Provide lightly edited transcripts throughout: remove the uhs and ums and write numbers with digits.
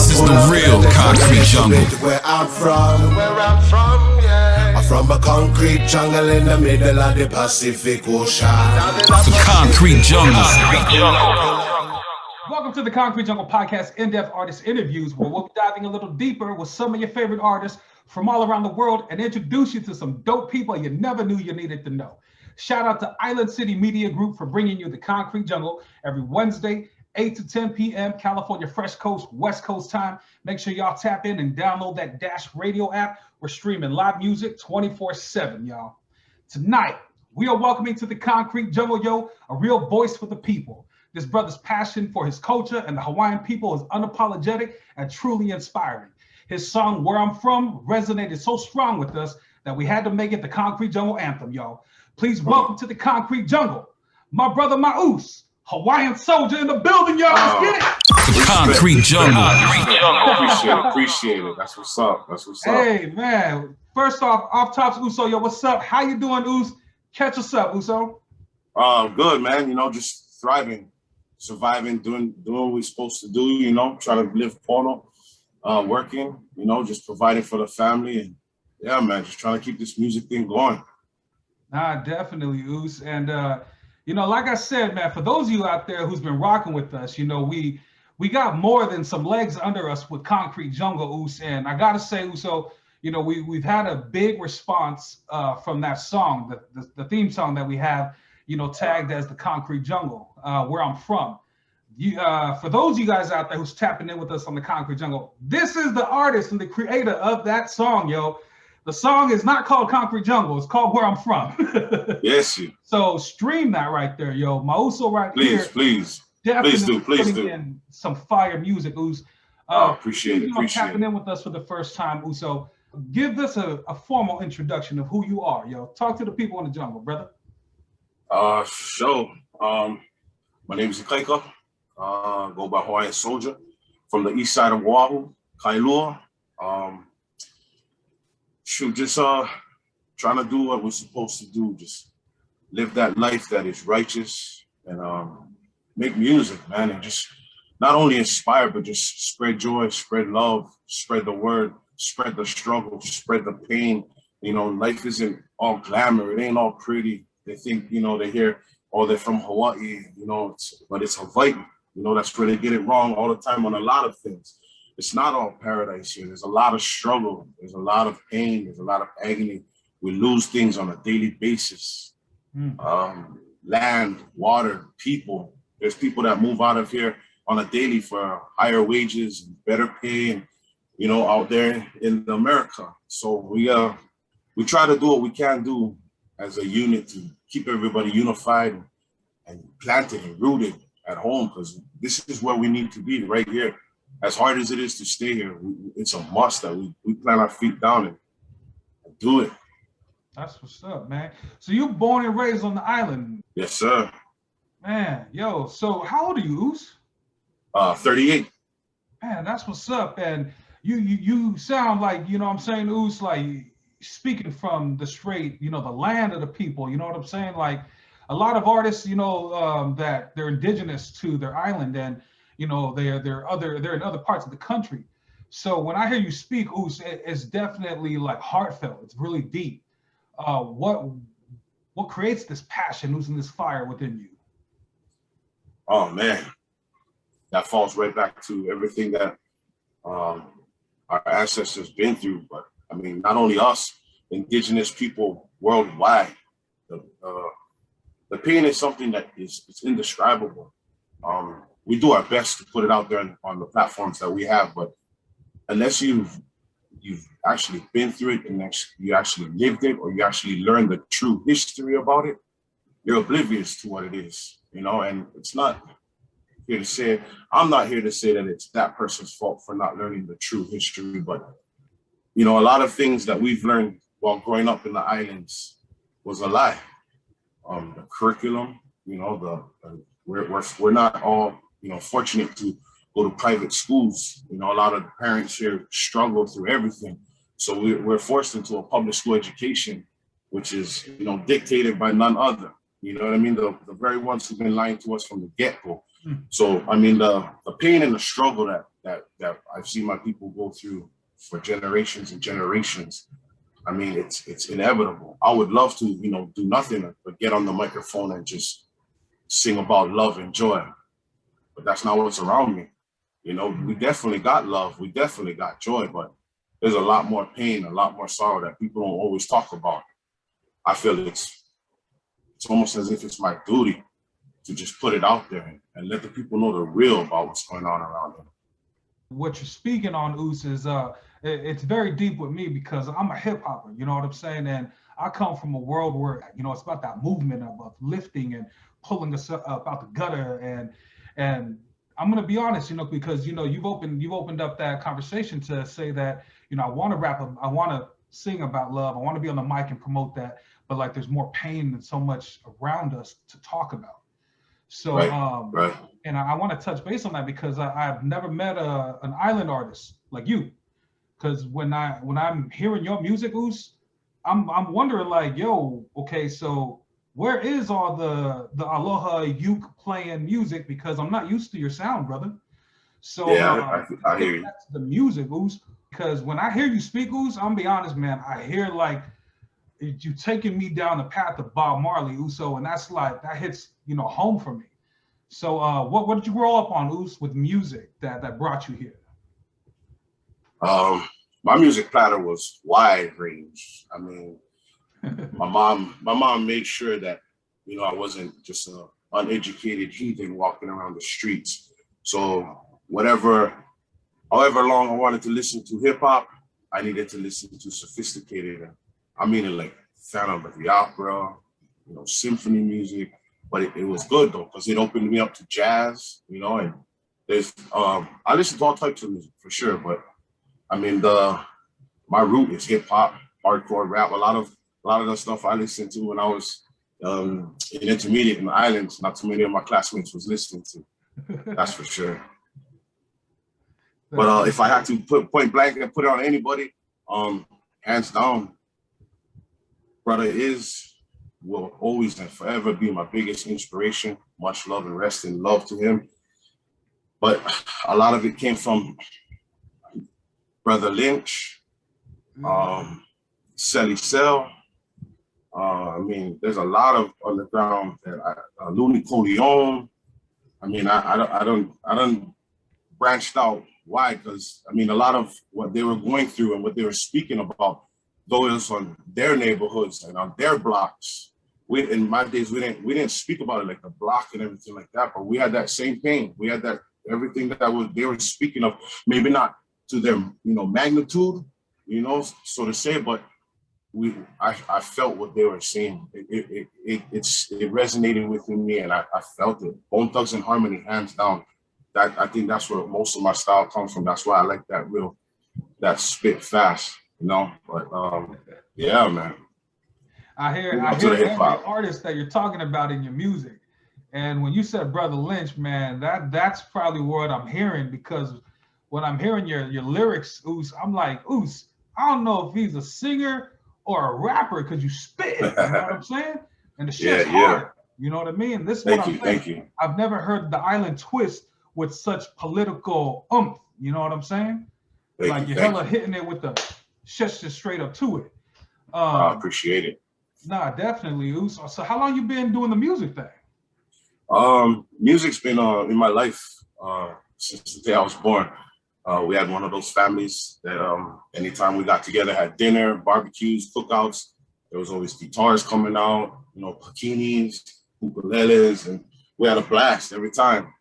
This is the real concrete jungle. Where I'm from, yeah. I'm from a concrete jungle in the middle of the Pacific Ocean. The concrete jungle. Welcome to the Concrete Jungle Podcast, in-depth artist interviews, where we'll be diving a little deeper with some of your favorite artists from all around the world and introduce you to some dope people you never knew you needed to know. Shout out to Island City Media Group for bringing you the Concrete Jungle every Wednesday, 8 to 10 p.m. California Fresh Coast, West Coast time. Make sure y'all tap in and download that Dash Radio app. We're streaming live music 24/7, y'all. Tonight, we are welcoming to the Concrete Jungle, a real voice for the people. This brother's passion for his culture and the Hawaiian people is unapologetic and truly inspiring. His song, Where I'm From, resonated so strong with us that we had to make it the Concrete Jungle anthem, y'all. Please welcome to the Concrete Jungle, my brother Ma'us, Hawaiian Soldiah in the building, y'all. Let's get it. The Concrete Jungle. Appreciate it. That's what's up. Hey, man. First off tops, Uso, yo, what's up? How you doing, Us? Catch us up, Uso. Good, man. You know, just thriving. Surviving, doing what we're supposed to do, you know, trying to live Portal, working, you know, just providing for the family. And yeah, man, just trying to keep this music thing going. Nah, definitely, Us. And, you know, like I said, man, for those of you out there who's been rocking with us, you know, we got more than some legs under us with Concrete Jungle, Us. And I got to say, Uso, you know, we've had a big response from that song, the theme song that we have, you know, tagged as the Concrete Jungle, Where I'm From. For those of you guys out there who's tapping in with us on the Concrete Jungle, this is the artist and the creator of that song, yo. The song is not called Concrete Jungle, it's called Where I'm From. Yes, you. So stream that right there, yo. Mauso right here. Please do. In some fire music, Us. Appreciate it. Tapping in with us for the first time, Uso. Give us a formal introduction of who you are, yo. Talk to the people in the jungle, brother. My name is Kaika. Go by Hawaiian Soldiah from the east side of Oahu, Kailua. Just trying to do what we're supposed to do. Just live that life that is righteous and make music, man, and just not only inspire, but just spread joy, spread love, spread the word, spread the struggle, spread the pain. You know, life isn't all glamour. It ain't all pretty. They think, you know, they hear, oh, they're from Hawaii, you know, but it's Hawaii. You know, that's where they get it wrong all the time on a lot of things. It's not all paradise here. There's a lot of struggle. There's a lot of pain. There's a lot of agony. We lose things on a daily basis. Land, water, people. There's people that move out of here on a daily for higher wages and better pay, and, you know, out there in America. So we try to do what we can do as a unit to keep everybody unified and planted and rooted at home, because this is where we need to be, right here. As hard as it is to stay here, it's a must that we plant our feet down and do it. That's what's up, man. So you born and raised on the island? Yes, sir. Man, yo, so how old are you, Us? 38. Man, that's what's up. And you sound like, you know what I'm saying, Us, like speaking from the straight, you know, the land of the people, you know what I'm saying? Like a lot of artists, you know, that they're indigenous to their island, and, you know, they're in other parts of the country. So when I hear you speak, Us, it's definitely like heartfelt. It's really deep. What creates this passion, Us, and this fire within you? Oh man, that falls right back to everything that our ancestors been through. But I mean, not only us, indigenous people worldwide. The pain is something that it's indescribable. We do our best to put it out there on the platforms that we have, but unless you've actually been through it and you actually lived it, or you actually learned the true history about it, you're oblivious to what it is, you know. And it's not here to say, I'm not here to say that it's that person's fault for not learning the true history, but, you know, a lot of things that we've learned while growing up in the islands was a lie. The curriculum, you know, we're not all, you know, fortunate to go to private schools. You know, a lot of the parents here struggle through everything. So we're forced into a public school education, which is, you know, dictated by none other. You know what I mean? The very ones who've been lying to us from the get-go. So, I mean, the pain and the struggle that I I've seen my people go through for generations and generations. I mean, it's inevitable. I would love to, you know, do nothing but get on the microphone and just sing about love and joy. But that's not what's around me. You know, we definitely got love, we definitely got joy, but there's a lot more pain, a lot more sorrow that people don't always talk about. I feel it's almost as if it's my duty to just put it out there and let the people know the real about what's going on around them. What you're speaking on, Oos, is it's very deep with me because I'm a hip hopper, you know what I'm saying? And I come from a world where, you know, it's about that movement of lifting and pulling us up out the gutter. And I'm gonna be honest, you know, because, you know, you've opened up that conversation to say that, you know, I want to rap, I want to sing about love, I want to be on the mic and promote that, but like there's more pain and so much around us to talk about. So, right. And I want to touch base on that because I've never met an island artist like you. Because when I'm hearing your music, Oos, I'm wondering like, yo, okay, so where is all the Aloha uke playing music? Because I'm not used to your sound, brother. So yeah, I hear you. That's the music, Oos. Because when I hear you speak, Oos, I'm gonna be honest, man, I hear like you taking me down the path of Bob Marley, Uso, and that's like that hits, you know, home for me. So what did you grow up on, Oos, with music that brought you here? My music platter was wide range. I mean, my mom made sure that, you know, I wasn't just an uneducated heathen walking around the streets. So however long I wanted to listen to hip hop, I needed to listen to sophisticated. I mean, like Phantom of the Opera, you know, symphony music. But it was good though, because it opened me up to jazz, you know, and there's I listen to all types of music for sure, but I mean my root is hip hop, hardcore rap. A lot of the stuff I listened to when I was in intermediate in the islands, not too many of my classmates was listening to. That's for sure. But if I had to put point blank and put it on anybody, hands down, brother will always and forever be my biggest inspiration. Much love and rest in love to him. But a lot of it came from Brother Lynch, Selly Cell. I mean, there's a lot of underground that Looney Coleon. I mean, I don't branched out wide because I mean, a lot of what they were going through and what they were speaking about, those on their neighborhoods and on their blocks. In my days, we didn't speak about it like the block and everything like that, but we had that same pain. We had that everything that they were speaking of, maybe not to their, you know, magnitude, you know, so to say, but I felt what they were saying. It resonated with me, and I felt it. Bone Thugs and Harmony, hands down. That I think that's where most of my style comes from. That's why I like that spit fast, you know. But yeah, man. I hear every artist that you're talking about in your music. And when you said Brother Lynch, man, that's probably what I'm hearing, because when I'm hearing your lyrics, Oos, I'm like, Oos, I don't know if he's a singer or a rapper because you spit, you know what I'm saying? And the shit's hard, you know what I mean? This is what I'm saying. Thank you. I've never heard the island twist with such political you know what I'm saying? Like you're hella hitting it with the shit just straight up to it. I appreciate it. Nah, definitely, Oos. So how long you been doing the music thing? Music's been in my life since the day I was born. We had one of those families that anytime we got together, had dinner, barbecues, cookouts, there was always guitars coming out, you know, pakinis, ukuleles, and we had a blast every time.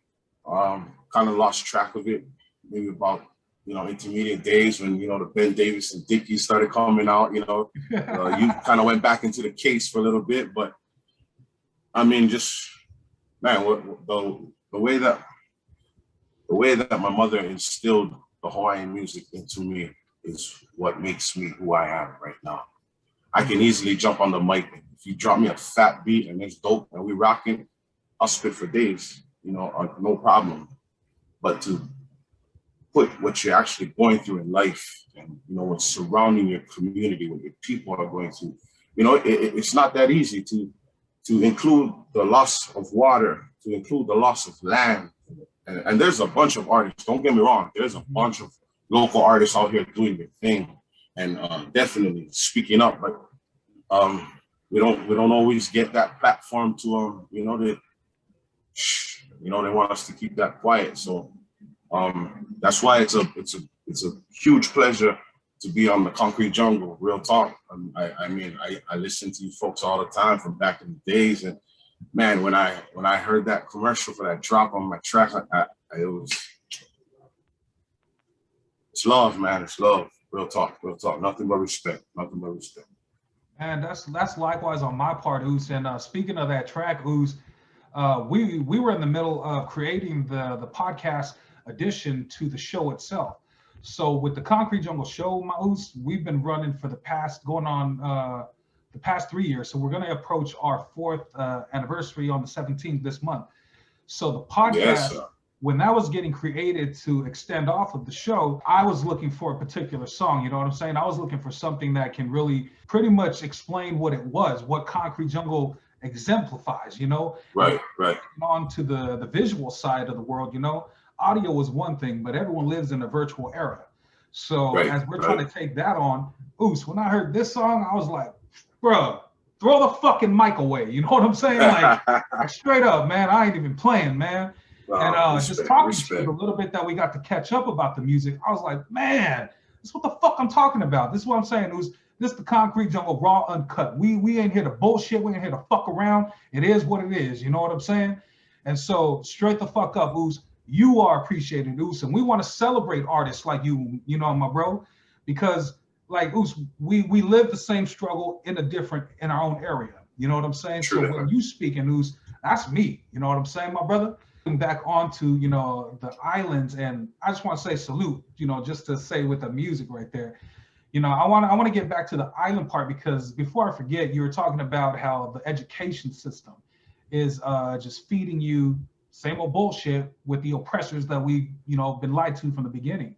Kind of lost track of it, maybe about, you know, intermediate days when, you know, the Ben Davis and Dickies started coming out, you know, you kind of went back into the case for a little bit, but I mean, just, man, the way that my mother instilled the Hawaiian music into me is what makes me who I am right now. I can easily jump on the mic. If you drop me a fat beat and it's dope and we rocking, I'll spit for days, you know, no problem. But to put what you're actually going through in life and, you know, what's surrounding your community, what your people are going through, you know, it's not that easy to include the loss of water, to include the loss of land. And there's a bunch of artists, don't get me wrong, there's a bunch of local artists out here doing their thing and definitely speaking up. But we don't always get that platform to they want us to keep that quiet. So that's why it's a huge pleasure to be on the Concrete Jungle. Real talk. I mean, I listen to you folks all the time from back in the days, and man, when I heard that commercial for that drop on my track, it's love, man. It's love. Real talk. Real talk. Nothing but respect. Nothing but respect. And that's likewise on my part, Oos. And speaking of that track, Oos, we were in the middle of creating the podcast addition to the show itself. So with the Concrete Jungle show, my Oos, we've been running for the past 3 years. So we're going to approach our 4th anniversary on the 17th this month. So the podcast, when that was getting created to extend off of the show, I was looking for a particular song. You know what I'm saying? I was looking for something that can really pretty much explain what it was, what Concrete Jungle exemplifies, Right. On to the visual side of the world, audio was one thing, but everyone lives in a virtual era. So as we're trying to take that on, Oos, when I heard this song, I was like, bro, throw the fucking mic away. You know what I'm saying? Like straight up, man, I ain't even playing, man. And just talking to you a little bit that we got to catch up about the music, I was like, man, this is what the fuck I'm talking about. This is what I'm saying. This is the Concrete Jungle, raw, uncut. We ain't here to bullshit. We ain't here to fuck around. It is what it is. You know what I'm saying? And so straight the fuck up, Oos. You are appreciated, Oos, and we want to celebrate artists like you, my bro, because like Oos, we live the same struggle in our own area. You know what I'm saying? True. So when you speak in Oos, that's me. You know what I'm saying, my brother? Back onto the islands, and I just want to say salute, just to say with the music right there. I want to get back to the island part, because before I forget, you were talking about how the education system is just feeding you same old bullshit with the oppressors that we been lied to from the beginning.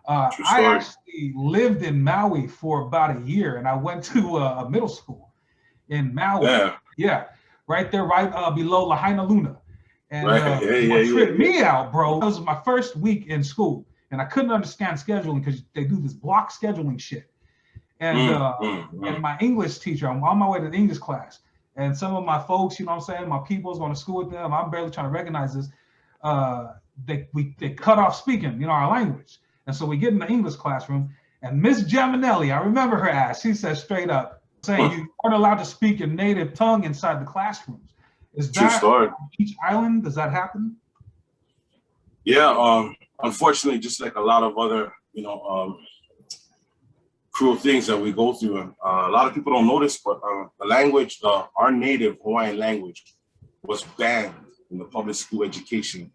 I actually lived in Maui for about a year, and I went to a middle school in Maui. Yeah, right there, right below Lahaina Luna. And what tripped me out, bro, it was my first week in school, and I couldn't understand scheduling because they do this block scheduling shit. And and my English teacher, I'm on my way to the English class, and some of my folks, my people's going to school with them. I'm barely trying to recognize this. They cut off speaking, our language, and so we get in the English classroom, and Miss Giaminelli, I remember her ass. She said straight up, saying you aren't allowed to speak your native tongue inside the classrooms. Is that on each island? Does that happen? Yeah, unfortunately, just like a lot of other, cruel things that we go through, and a lot of people don't notice, but the language, our native Hawaiian language, was banned in the public school education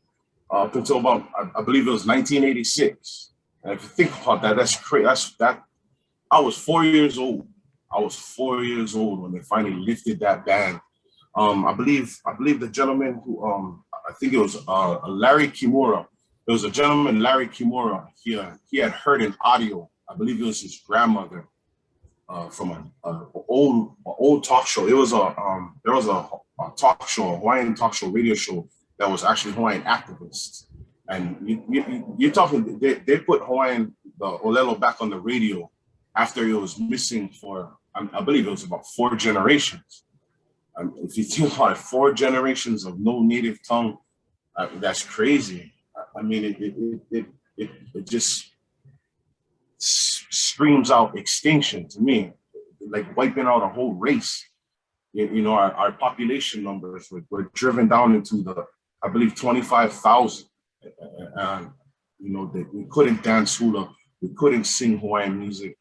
up until about, I believe it was 1986. And if you think about that, that's crazy. I was 4 years old. I was 4 years old when they finally lifted that ban. I believe the gentleman who I think it was Larry Kimura. There was a gentleman, Larry Kimura. He had heard an audio. I believe it was his grandmother from an old talk show. There was a talk show, a Hawaiian talk show, radio show that was actually Hawaiian activists. And you're talking. They put the Olelo back on the radio after it was missing for I believe it was about 4 generations. If you think about it, 4 generations of no native tongue, that's crazy. I mean, it just screams out extinction to me, like wiping out a whole race. Our population numbers were driven down into I believe 25,000. And we couldn't dance hula, we couldn't sing Hawaiian music,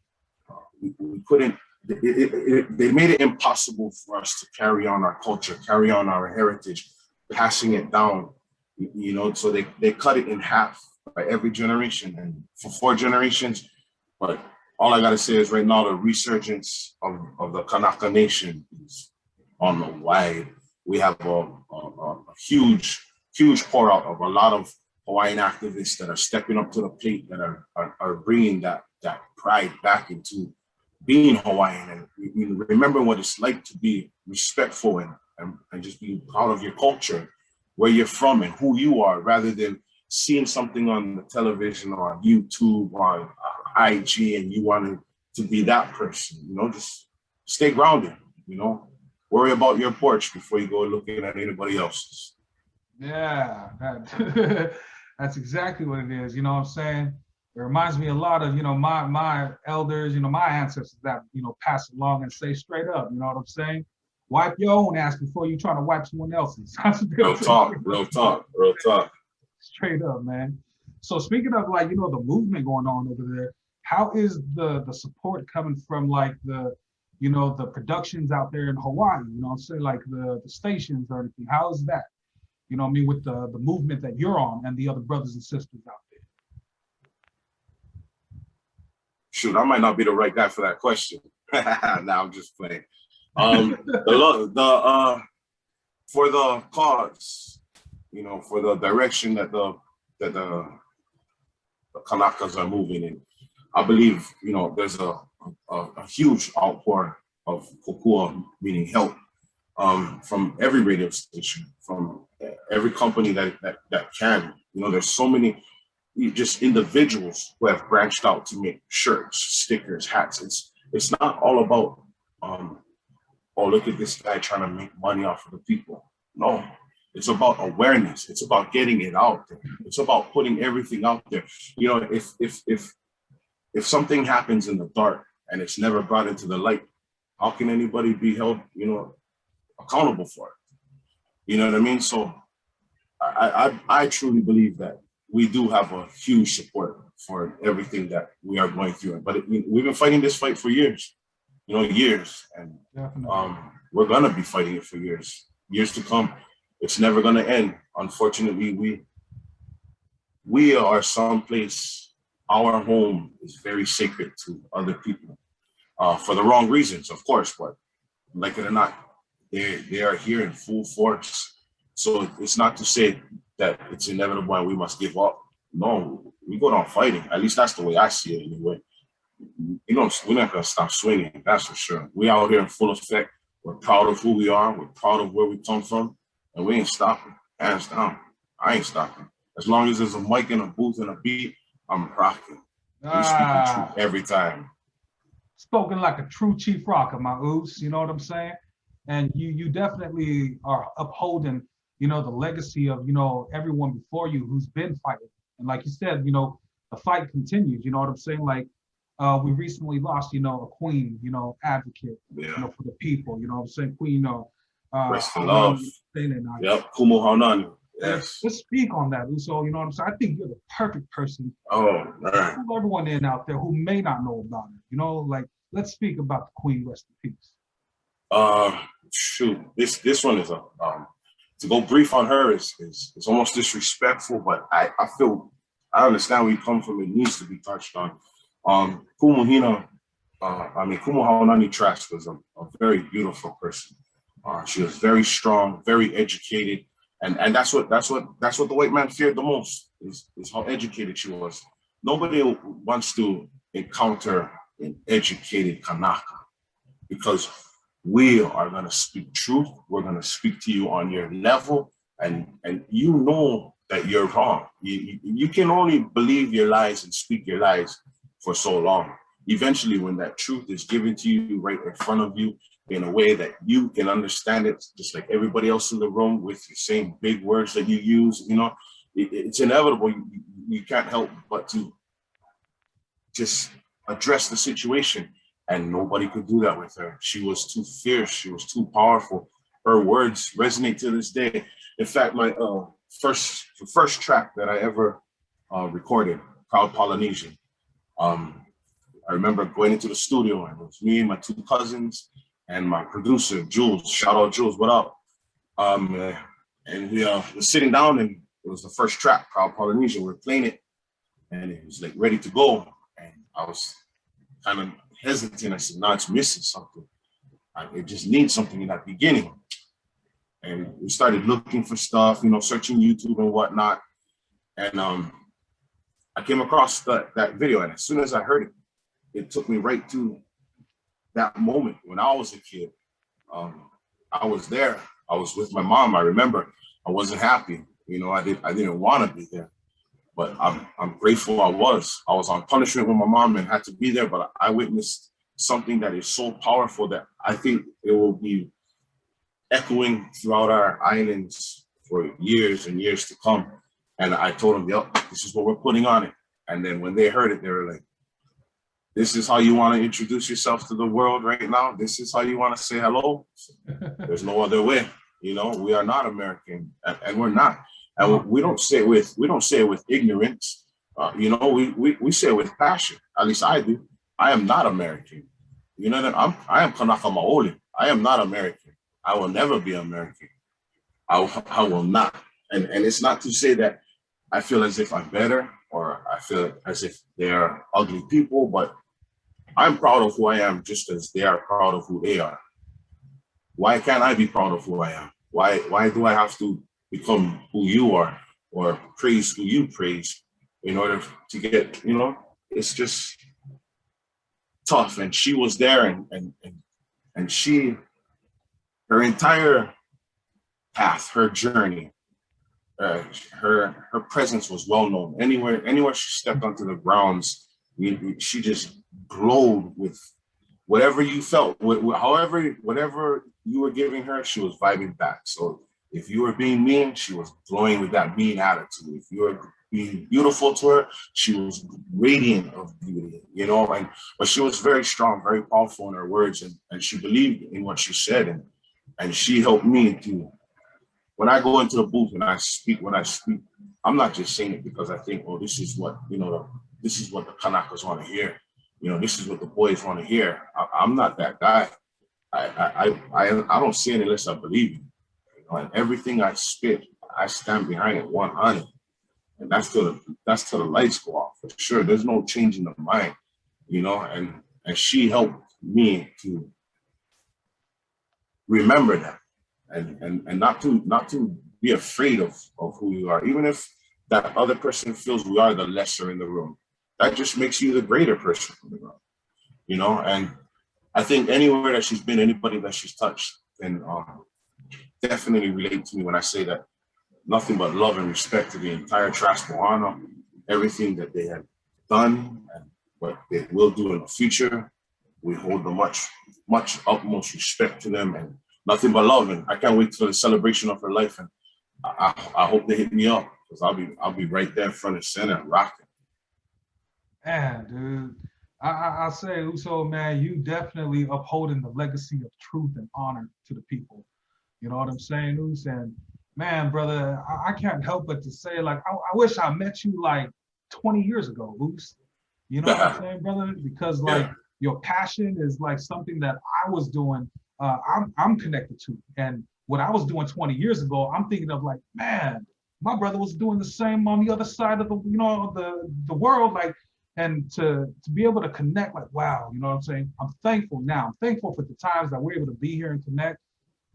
we couldn't. They made it impossible for us to carry on our culture, carry on our heritage, passing it down, so they cut it in half by every generation and for 4 generations. But all I got to say is right now, the resurgence of the Kanaka Nation is on the wide. We have a huge pour out of a lot of Hawaiian activists that are stepping up to the plate, that are bringing that pride back into being Hawaiian and remember what it's like to be respectful and just be proud of your culture, where you're from and who you are, rather than seeing something on the television or on YouTube, on IG, and you wanted to be that person, you know, just stay grounded, you know, worry about your porch before you go looking at anybody else's. Yeah, that's exactly what it is. You know what I'm saying? It reminds me a lot of, you know, my elders, you know, my ancestors that, you know, pass along and say straight up, you know what I'm saying? Wipe your own ass before you try to wipe someone else's. Real talk, real talk, real talk. Straight up, man. So speaking of, like, you know, the movement going on over there, how is the support coming from, like, the, you know, the productions out there in Hawaii, you know what I'm saying, like the stations or anything? How is that? You know what I mean, with the movement that you're on and the other brothers and sisters out there? Shoot, I might not be the right guy for that question. Now I'm just playing. For the cause, you know, for the direction that the Kanakas are moving in, I believe, you know, there's a huge outpour of kokua, meaning help, from every radio station, from every company that can. You know, there's so many just individuals who have branched out to make shirts, stickers, hats. It's not all about oh, look at this guy trying to make money off of the people. No, it's about awareness. It's about getting it out there. It's about putting everything out there. You know, if something happens in the dark and it's never brought into the light, how can anybody be held, you know, accountable for it? You know what I mean? So I truly believe that we do have a huge support for everything that we are going through. But we've been fighting this fight for years, you know, years. And we're going to be fighting it for years to come. It's never going to end. Unfortunately, we are someplace, our home is very sacred to other people, for the wrong reasons, of course, but like it or not, they are here in full force. So it's not to say that it's inevitable and we must give up. No, we go down fighting. At least that's the way I see it anyway. You know, we're not going to stop swinging, that's for sure. We out here in full effect. We're proud of who we are. We're proud of where we come from. And we ain't stopping, hands down. I ain't stopping. As long as there's a mic and a booth and a beat, I'm rocking. We speaking truth every time. Spoken like a true chief rocker, my oops, you know what I'm saying? And you definitely are upholding, you know, the legacy of, you know, everyone before you who's been fighting. And like you said, you know, the fight continues, you know what I'm saying? Like, we recently lost, you know, a queen, you know, advocate, you know, for the people, you know what I'm saying? Queen, rest in love. Yep, Kumu Haunani. Yes. Let's speak on that, Uso, you know what I'm saying? I think you're the perfect person to pull everyone in out there who may not know about it, you know, like, let's speak about the queen, rest in peace. Shoot, this one is to go brief on her is almost disrespectful, but I understand where you come from. It needs to be touched on. Kumu Haunani Trask was a very beautiful person. She was very strong, very educated, and that's what the white man feared the most is how educated she was. Nobody wants to encounter an educated Kanaka because we are going to speak truth. We're going to speak to you on your level, and you know that you're wrong. You can only believe your lies and speak your lies for so long. Eventually, when that truth is given to you right in front of you in a way that you can understand it, just like everybody else in the room with the same big words that you use, you know, it's inevitable. You can't help but to just address the situation. And nobody could do that with her. She was too fierce. She was too powerful. Her words resonate to this day. In fact, my first track that I ever recorded, Proud Polynesian, I remember going into the studio and it was me and my two cousins and my producer, Jules. Shout out, Jules, what up? And we were sitting down and it was the first track, Proud Polynesian. We were playing it and it was like ready to go. And I was kind of hesitant. I said, no, it's missing something. It just needs something in that beginning. And we started looking for stuff, you know, searching YouTube and whatnot. And I came across that video. And as soon as I heard it, it took me right to that moment when I was a kid. I was there. I was with my mom. I remember I wasn't happy. You know, I didn't want to be there. but I'm grateful I was on punishment with my mom and had to be there, but I witnessed something that is so powerful that I think it will be echoing throughout our islands for years and years to come. And I told them, yep, this is what we're putting on it. And then when they heard it, they were like, this is how you want to introduce yourself to the world right now? This is how you want to say hello? There's no other way. You know, we are not American, and we're not. And we don't say it with ignorance. You know, we say it with passion. At least I do. I am not American. You know that I am Kanaka Maoli. I am not American. I will never be American. I will not. And it's not to say that I feel as if I'm better or I feel as if they're ugly people, but I'm proud of who I am just as they are proud of who they are. Why can't I be proud of who I am? Why do I have to become who you are or praise who you praise in order to get, you know, it's just tough. And she was there and she, her entire path, her journey, her presence was well known. Anywhere she stepped onto the grounds, she just glowed with whatever you felt, whatever you were giving her, she was vibing back. So if you were being mean, she was glowing with that mean attitude. If you were being beautiful to her, she was radiant of beauty, you know. But she was very strong, very powerful in her words, and she believed in what she said, and she helped me to. When I go into the booth and I speak, I'm not just saying it because I think, oh, this is what, you know, this is what the Kanakas want to hear. You know, this is what the boys want to hear. I'm not that guy. I don't say it unless I believe it. You know, and everything I spit, I stand behind it 100. And that's till the lights go off. For sure, there's no change in the mind, you know, and she helped me to remember that. And not to be afraid of who you are, even if that other person feels we are the lesser in the room. That just makes you the greater person in the room, you know. And I think anywhere that she's been, anybody that she's touched, and definitely relate to me when I say that nothing but love and respect to the entire Trask, everything that they have done and what they will do in the future. We hold the much utmost respect to them, and nothing but love. And I can't wait for the celebration of her life. And I hope they hit me up because I'll be right there front and center rocking. Man, dude, I say, Uso, man, you definitely upholding the legacy of truth and honor to the people. You know what I'm saying, Us? And man, brother, I can't help but to say, like, I wish I met you like 20 years ago, Us. You know what I'm saying, brother? Because like your passion is like something that I was doing. I'm connected to, and what I was doing 20 years ago, I'm thinking of like, man, my brother was doing the same on the other side of the world, like, and to be able to connect, like, wow, you know what I'm saying? I'm thankful now. I'm thankful for the times that we're able to be here and connect,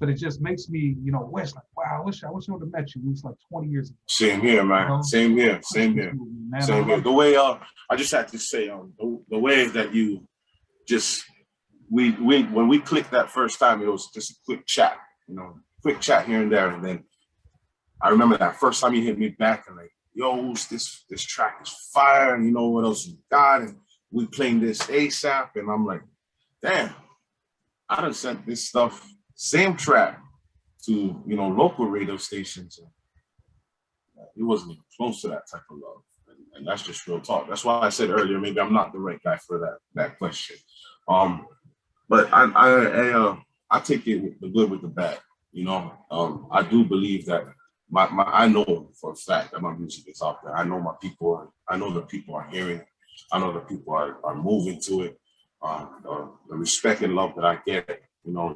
but it just makes me, you know, wish like, wow, I wish I would have met you. It was like 20 years ago. Same here, man. You know? Same here. Man, same here. The way I just had to say, the way that you just. When we clicked that first time, it was just a quick chat, you know, quick chat here and there. And then I remember that first time you hit me back and like, yo, this track is fire. And you know what else you got? And we playing this ASAP. And I'm like, damn, I done sent this stuff, same track to, you know, local radio stations. And it wasn't even close to that type of love. And that's just real talk. That's why I said earlier, maybe I'm not the right guy for that question. But I take it with the good with the bad, you know. I do believe that I know for a fact that my music is out there. I know the people are hearing. I know the people are moving to it. The respect and love that I get, you know,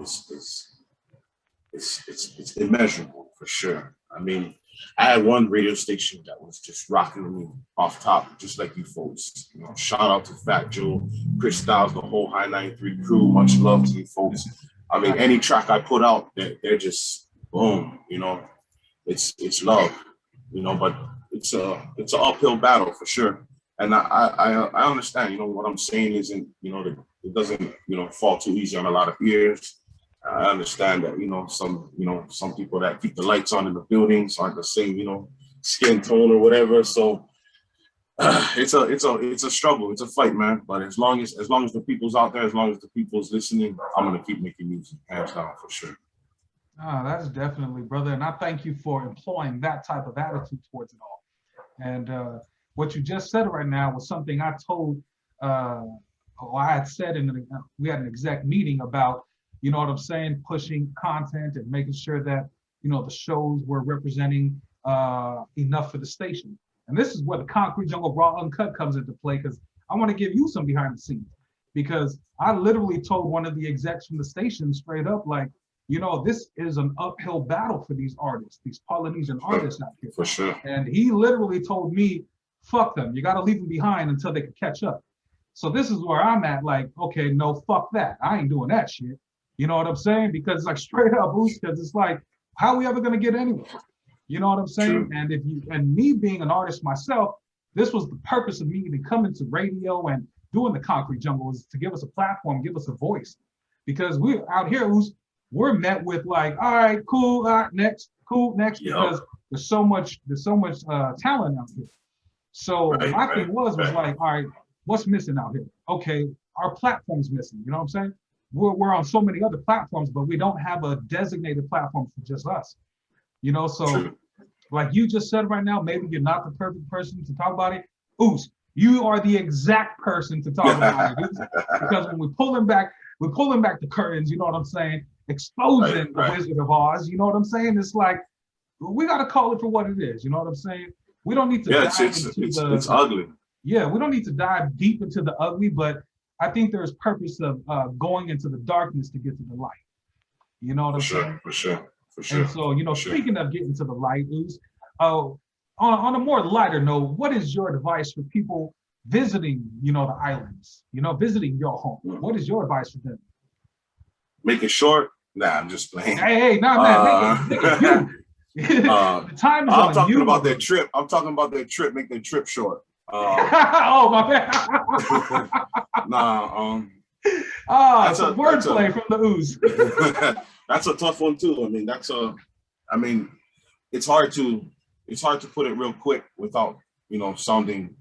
it's immeasurable for sure. I mean, I had one radio station that was just rocking me off top, just like you folks. You know, shout out to Fat Joe, Chris Styles, the whole High 93 crew. Much love to you folks. I mean, any track I put out, they're just boom. You know, it's love. You know, but it's an uphill battle for sure. And I understand. You know, what I'm saying isn't, you know, it doesn't, you know, fall too easy on a lot of ears. I understand that, you know, some people that keep the lights on in the buildings aren't the same, you know, skin tone or whatever. So it's a struggle. It's a fight, man. But as long as the people's out there, as long as the people's listening, I'm gonna keep making music, hands down, for sure. Ah, that's definitely, brother. And I thank you for employing that type of attitude towards it all. And what you just said right now was something I told, or I had said we had an exec meeting about, you know what I'm saying, pushing content and making sure that, you know, the shows were representing enough for the station. And this is where the Concrete Jungle Raw Uncut comes into play, because I want to give you some behind the scenes. Because I literally told one of the execs from the station straight up, like, you know, this is an uphill battle for these artists, these Polynesian artists out here. For sure. And he literally told me, fuck them. You got to leave them behind until they can catch up. So this is where I'm at, like, okay, no, fuck that. I ain't doing that shit. You know what I'm saying? Because like straight up, because it's like, how are we ever going to get anywhere? You know what I'm saying? True. And me being an artist myself, this was the purpose of me to come into radio and doing the Concrete Jungle, was to give us a platform, give us a voice. Because we're out here, we're met with like, all right, cool, next, cool, next, because there's so much talent out here. So my thing was like, all right, what's missing out here? Okay, our platform's missing. You know what I'm saying? We're on so many other platforms, but we don't have a designated platform for just us. You know, so like you just said right now, maybe you're not the perfect person to talk about it. Oos, you are the exact person to talk about it. Because when we're pulling back the curtains, you know what I'm saying? Exposing the Wizard of Oz, you know what I'm saying? It's like, we got to call it for what it is. You know what I'm saying? We don't need to dive into it's ugly. Yeah, we don't need to dive deep into the ugly, but I think there's purpose of going into the darkness to get to the light. You know what I'm saying? For sure. And so, you know, speaking of getting to the light, on a more lighter note, what is your advice for people visiting, you know, the islands, you know, visiting your home? What is your advice for them? Make it short? Nah, I'm just playing. Hey, nah, make it the time is I'm on talking you. about their trip. I'm talking about their trip. Make their trip short. Oh, my bad. Nah, that's a wordplay from the ooze. That's a tough one too. I mean, it's hard to put it real quick without, you know, sounding,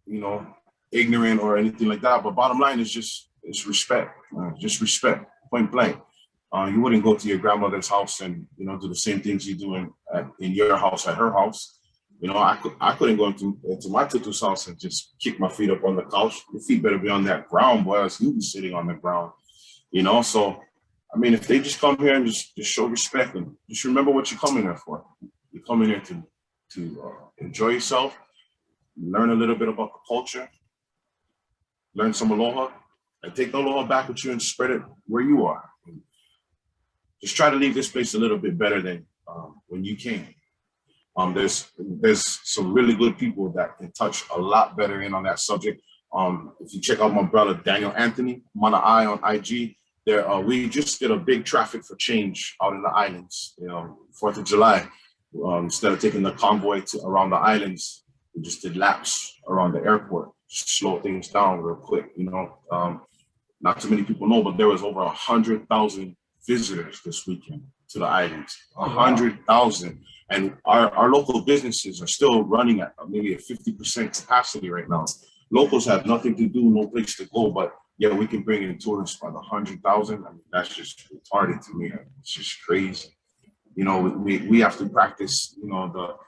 you know, ignorant or anything like that. But bottom line is it's respect, just respect, point blank. You wouldn't go to your grandmother's house and, you know, do the same things you do in your house at her house. You know, I couldn't go into my tutu's house and just kick my feet up on the couch. Your feet better be on that ground, boy, else you be sitting on the ground. You know, so I mean, if they just come here and just show respect and just remember what you're coming there for. You're coming here to enjoy yourself, learn a little bit about the culture, learn some aloha, and take the aloha back with you and spread it where you are. And just try to leave this place a little bit better than when you came. There's some really good people that can touch a lot better in on that subject. If you check out my brother Daniel Anthony, Mana-I on IG, we just did a big traffic for change out in the islands. You know, 4th of July. Instead of taking the convoy around the islands, we just did laps around the airport, just slow things down real quick. You know, not too many people know, but there was over 100,000 visitors this weekend to the islands. 100,000. And our local businesses are still running at maybe a 50% capacity right now. Locals have nothing to do, no place to go, but yeah, we can bring in tourists by the 100,000. I mean, that's just retarded to me. It's just crazy. You know, we have to practice, you know,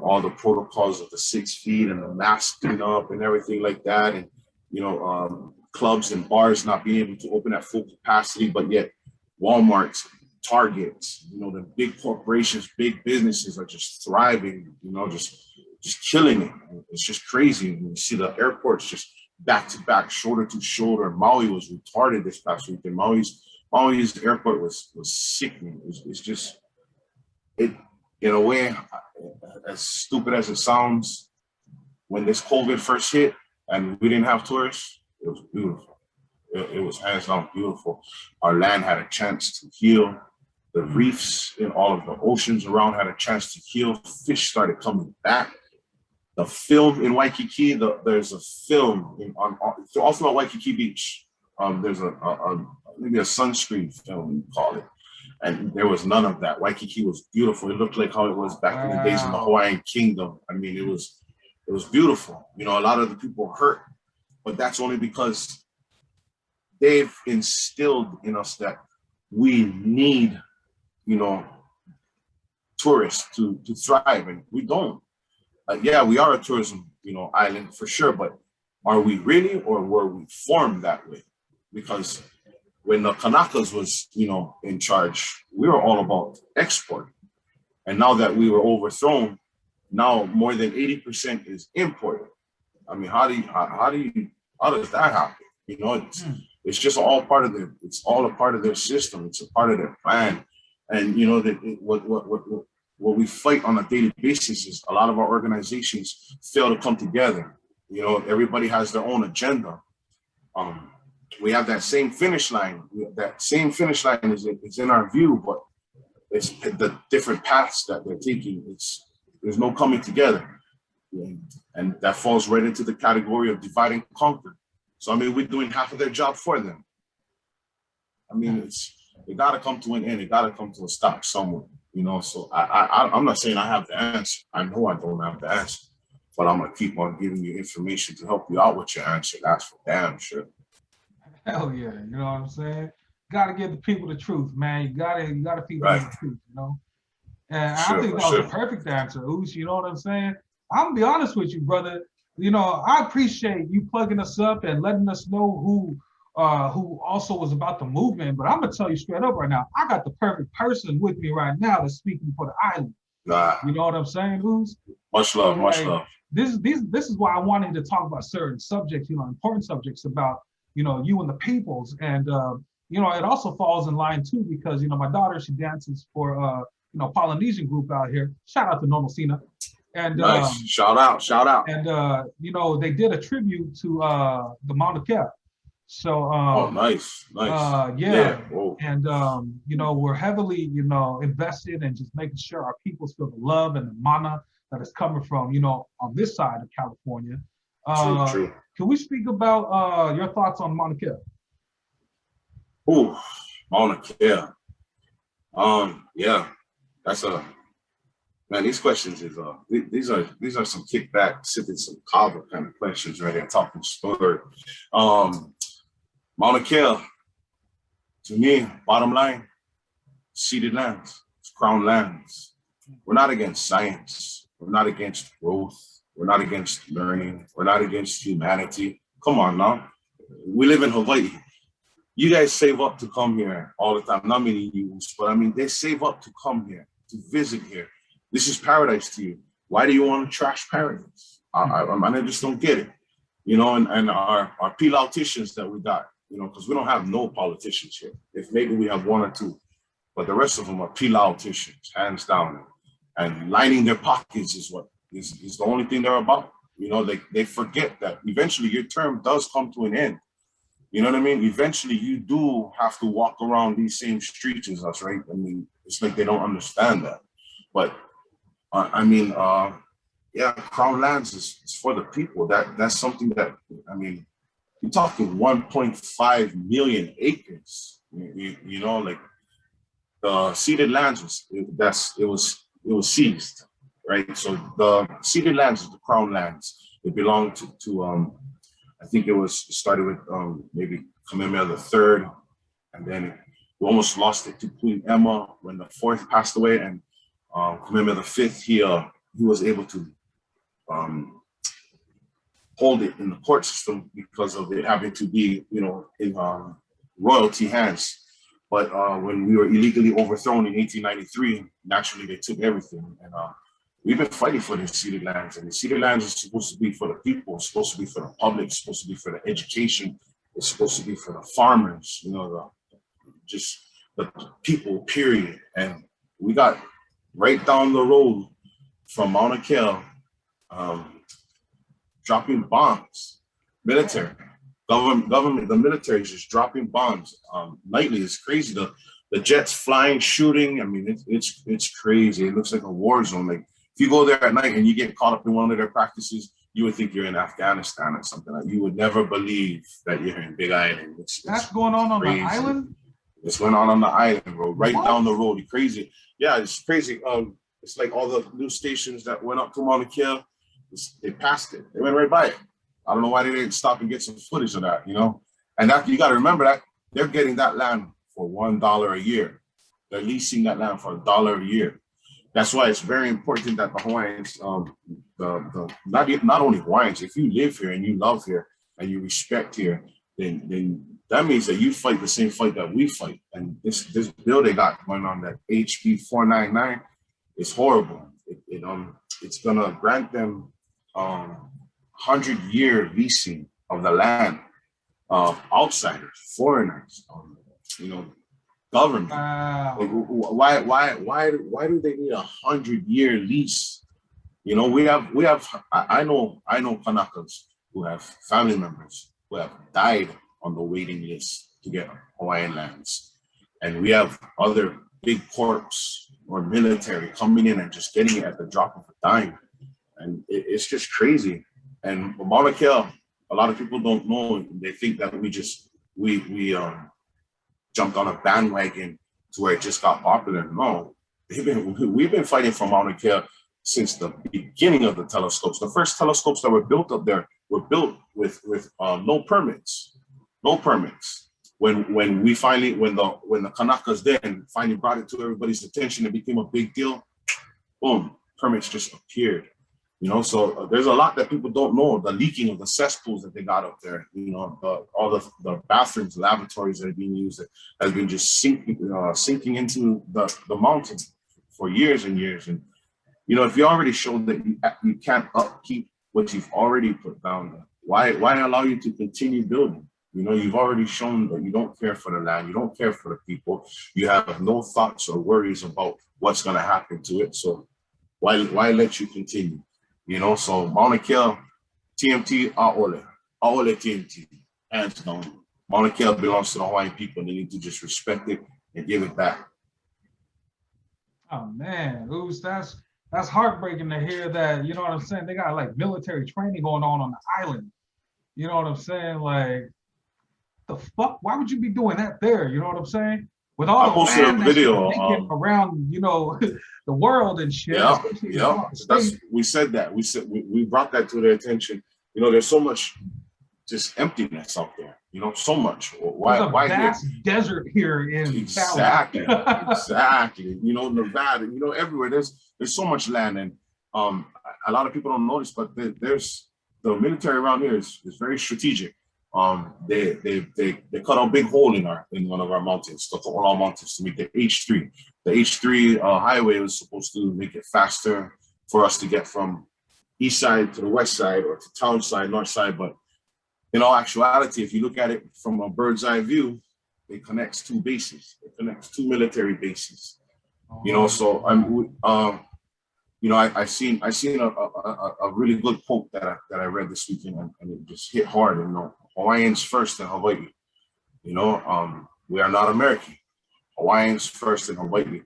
all the protocols of the 6 feet and the masking up and everything like that. And, you know, clubs and bars not being able to open at full capacity, but yet Walmart's, Targets, you know, the big corporations, big businesses are just thriving, you know, just killing it. It's just crazy. When you see the airports just back to back, shoulder to shoulder. Maui was retarded this past weekend. Maui's airport was sickening. It's just, it, in a way, as stupid as it sounds, when this COVID first hit and we didn't have tourists, it was beautiful. It was hands down beautiful. Our land had a chance to heal. The reefs in all of the oceans around had a chance to heal. Fish started coming back. The film in Waikiki, there's a film also at Waikiki Beach. There's maybe a sunscreen film, you call it. And there was none of that. Waikiki was beautiful. It looked like how it was back in the days in the Hawaiian Kingdom. I mean, it was It was beautiful. You know, a lot of the people were hurt, but that's only because they've instilled in us that we need, you know, tourists to thrive, and we don't. Yeah, we are a tourism, you know, island for sure, but are we really, or were we formed that way? Because when the Kanakas was, you know, in charge, we were all about export. And now that we were overthrown, now more than 80% is imported. I mean, how does that happen? You know, it's just all part of it's all a part of their system. It's a part of their plan. And you know that what we fight on a daily basis is a lot of our organizations fail to come together. You know, everybody has their own agenda. We have that same finish line. That same finish line is in our view, but it's the different paths that they're taking. There's no coming together, and that falls right into the category of divide and conquer. So I mean, we're doing half of their job for them. I mean, it got to come to an end. It got to come to a stop somewhere. You know, so I'm not saying I have the answer. I know I don't have the answer, but I'm gonna keep on giving you information to help you out with your answer. That's for damn sure. Hell yeah, you know what I'm saying? Gotta give the people the truth, man. You gotta feed them the truth, you know. And I think that was a perfect answer, Oos. You know what I'm saying? I'm gonna be honest with you, brother. You know, I appreciate you plugging us up and letting us know who also was about the movement. But I'm gonna tell you straight up right now, I got the perfect person with me right now that's speaking for the island. You know what I'm saying, Oos? Much love, much love. This is why I wanted to talk about certain subjects, you know, important subjects about, you know, you and the peoples. And you know, it also falls in line too, because, you know, my daughter, she dances for you know, Polynesian group out here. Shout out to Normal Cena. And nice. Shout out. And you know, they did a tribute to the Mauna-Kea. So oh, nice. yeah. And you know, we're heavily, you know, invested in just making sure our peoples feel the love and the mana that is coming from, you know, on this side of California. True. Can we speak about your thoughts on Mauna-Kea? Ooh, Mauna-Kea. Yeah, that's man, these questions is these are some kickback, sipping some kava kind of questions right there, talking story. Mauna-Kea, to me, bottom line, ceded lands, it's crown lands. We're not against science. We're not against growth. We're not against learning. We're not against humanity. Come on now. We live in Hawaii. You guys save up to come here all the time. Not many you, but I mean, they save up to come here, to visit here. This is paradise to you. Why do you want to trash paradise? I just don't get it. You know, and our politicians that we got, you know, because we don't have no politicians here. If maybe we have one or two, but the rest of them are politicians, hands down. And lining their pockets is what is the only thing they're about. You know, they forget that eventually your term does come to an end. You know what I mean? Eventually you do have to walk around these same streets as us, right? I mean, it's like they don't understand that. But I mean, yeah, Crown Lands is for the people. That's something that, I mean, you're talking 1.5 million acres. You know, like the ceded lands it was seized, right? So the ceded lands is the Crown Lands. It belonged to I think it started with maybe Kamehameha III, and then we almost lost it to Queen Emma when the fourth passed away, and Kamehameha V, he was able to hold it in the court system because of it having to be, you know, in royalty hands. But when we were illegally overthrown in 1893, naturally they took everything. And we've been fighting for the ceded lands, and the ceded lands is supposed to be for the people, it's supposed to be for the public, it's supposed to be for the education, it's supposed to be for the farmers, you know, just the people, period. And we got right down the road from Mauna Kea, dropping bombs, military, government, the military is just dropping bombs nightly. It's crazy. The jets flying, shooting. I mean, it's crazy. It looks like a war zone. Like, if you go there at night and you get caught up in one of their practices, you would think you're in Afghanistan or something. Like, you would never believe that you're in Big Island. That's going on the island? It's going on the island, bro. Right down the road. It's crazy. Yeah, it's crazy. It's like all the new stations that went up to Mauna Kea. They passed it. They went right by it. I don't know why they didn't stop and get some footage of that, you know? And that you got to remember that they're getting that land for $1 a year. They're leasing that land for $1 a year. That's why it's very important that the Hawaiians, not only Hawaiians, if you live here and you love here and you respect here, then that means that you fight the same fight that we fight. And this bill they got going on, that HB 499, is horrible. It's gonna grant them 100-year leasing of the land of outsiders, foreigners, government. Wow. Why do they need 100-year lease? You know, I know Kanakas who have family members who have died on the waiting list to get Hawaiian lands. And we have other big corps or military coming in and just getting it at the drop of a dime. And it's just crazy. And Mauna Kea, a lot of people don't know. They think that we jumped on a bandwagon to where it just got popular. No, we've been fighting for Mauna Kea since the beginning of the telescopes. The first telescopes that were built up there were built with no permits. No permits. When the Kanakas then finally brought it to everybody's attention, it became a big deal. Boom, permits just appeared. You know, so there's a lot that people don't know. The leaking of the cesspools that they got up there. You know, all the bathrooms, lavatories that are being used has been just sinking into the mountain for years and years. And you know, if you already showed that you can't upkeep what you've already put down, why allow you to continue building? You know, you've already shown that you don't care for the land, you don't care for the people, you have no thoughts or worries about what's going to happen to it. So why let you continue? You know, so Mauna Kea, TMT, Aole TMT, hands down. Mauna Kea belongs to the Hawaiian people, and they need to just respect it and give it back. Oh man, Ooze, that's heartbreaking to hear that. You know what I'm saying? They got like military training going on the island. You know what I'm saying? Like, the fuck? Why would you be doing that there? You know what I'm saying? With all the posted a video around, you know, the world and shit. Yeah. We said that. We brought that to their attention. You know, there's so much just emptiness out there. You know, so much. Why vast desert here in exactly. You know, Nevada. You know, everywhere there's so much land, and a lot of people don't notice, but there's the military around here is very strategic. They cut a big hole in one of our mountains, the Ko'olau Mountains, to make the H3. The H3 highway was supposed to make it faster for us to get from east side to the west side, or to town side, north side. But in all actuality, if you look at it from a bird's eye view, it connects two bases. It connects two military bases. You know, so you know, I seen a really good quote that I read this weekend, and it just hit hard. You know, Hawaiians first in Hawaii. You know, we are not American. Hawaiians first in Hawaii.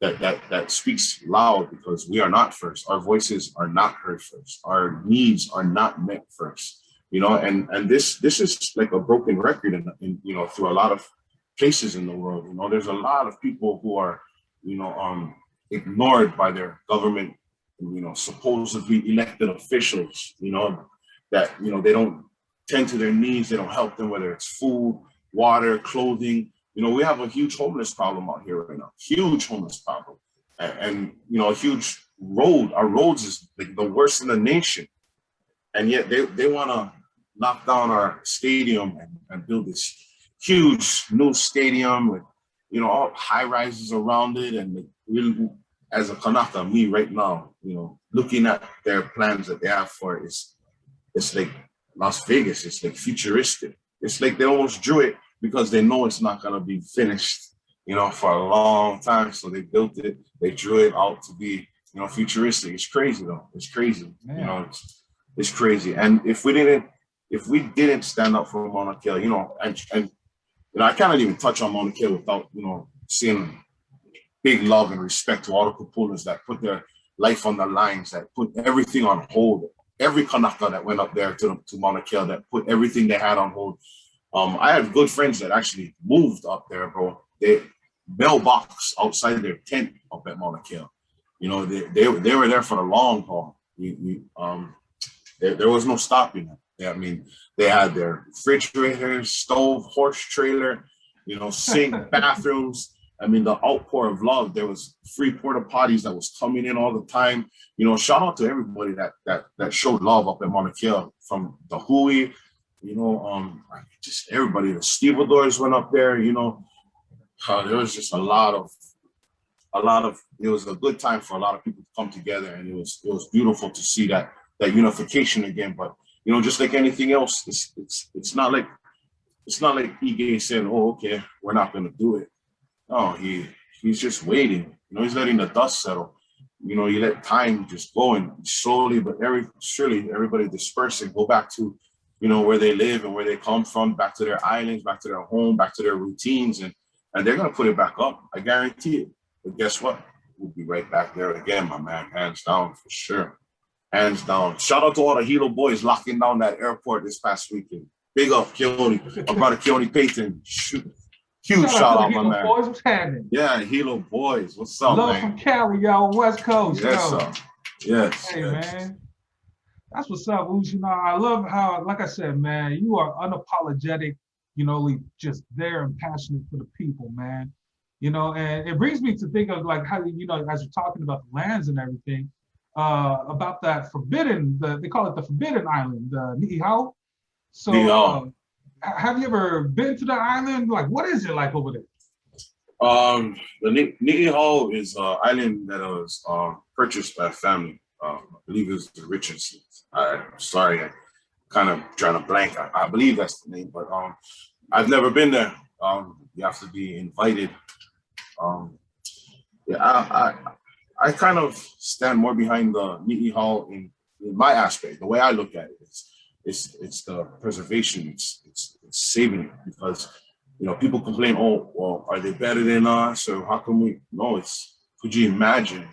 That speaks loud, because we are not first. Our voices are not heard first. Our needs are not met first. You know, and this is like a broken record in you know, through a lot of places in the world. You know, there's a lot of people who are, you know, ignored by their government, you know, supposedly elected officials, you know, that, you know, they don't tend to their needs, they don't help them, whether it's food, water, clothing. You know, we have a huge homeless problem out here right now, huge homeless problem. And you know, a huge road, our roads is like the worst in the nation. And yet they want to knock down our stadium and build this huge new stadium with, you know, all high rises around it. And really, as a Kanaka, me right now, you know, looking at their plans that they have for it, it's like Las Vegas. It's like futuristic. It's like they almost drew it because they know it's not going to be finished, you know, for a long time. So they built it. They drew it out to be, you know, futuristic. It's crazy though. It's crazy. Man. You know, it's crazy. And if we didn't stand up for Mauna Kea, you know, and you know, I cannot even touch on Mauna Kea without, you know, seeing big love and respect to all the Kupunas that put their life on the lines, that put everything on hold. Every Kanaka that went up there to Mauna Kea, that put everything they had on hold. I have good friends that actually moved up there, bro. They mailbox outside their tent up at Mauna Kea. You know, they were there for the long haul. there was no stopping it. I mean, they had their refrigerators, stove, horse trailer, you know, sink, bathrooms. I mean, the outpour of love. There was free porta potties that was coming in all the time. You know, shout out to everybody that showed love up in Mauna Kea, from the Hui, you know, just everybody. The stevedores went up there. You know, there was just a lot of. It was a good time for a lot of people to come together, and it was beautiful to see that unification again. But you know, just like anything else, it's not like Ige said, "Oh, okay, we're not going to do it." No, he's just waiting. You know, he's letting the dust settle. You know, you let time just go, and slowly but surely everybody disperse and go back to, you know, where they live and where they come from, back to their islands, back to their home, back to their routines, and they're gonna put it back up. I guarantee it. But guess what? We'll be right back there again, my man. Hands down, for sure. Hands down. Shout out to all the Hilo boys locking down that airport this past weekend. Big up, Keone. My brother Keone Payton. Shoot. Huge shout out, my man. Boys, what's happening? Yeah, Hilo boys. What's up, Love man? from Cali, y'all, West Coast. Yes, yo. sir. Yes. Hey, yes. man. That's what's up, Ooze. You know, I love how, like I said, man, you are unapologetic, you know, just there and passionate for the people, man. You know, and it brings me to think of like how, you know, as you're talking about the lands and everything, about that forbidden, they call it the Forbidden Island, the Ni'ihau. So have you ever been to the island? Like, what is it like over there? The Ni'ihau is an island that was purchased by a family. I believe it was the Richardsons. I'm sorry, I kind of trying to blank. I believe that's the name, but I've never been there. You have to be invited. Yeah, I kind of stand more behind the Ni'ihau in my aspect. The way I look at it is it's the preservation. It's saving it, because you know, people complain, oh, well, are they better than us, or how come we? No, could you imagine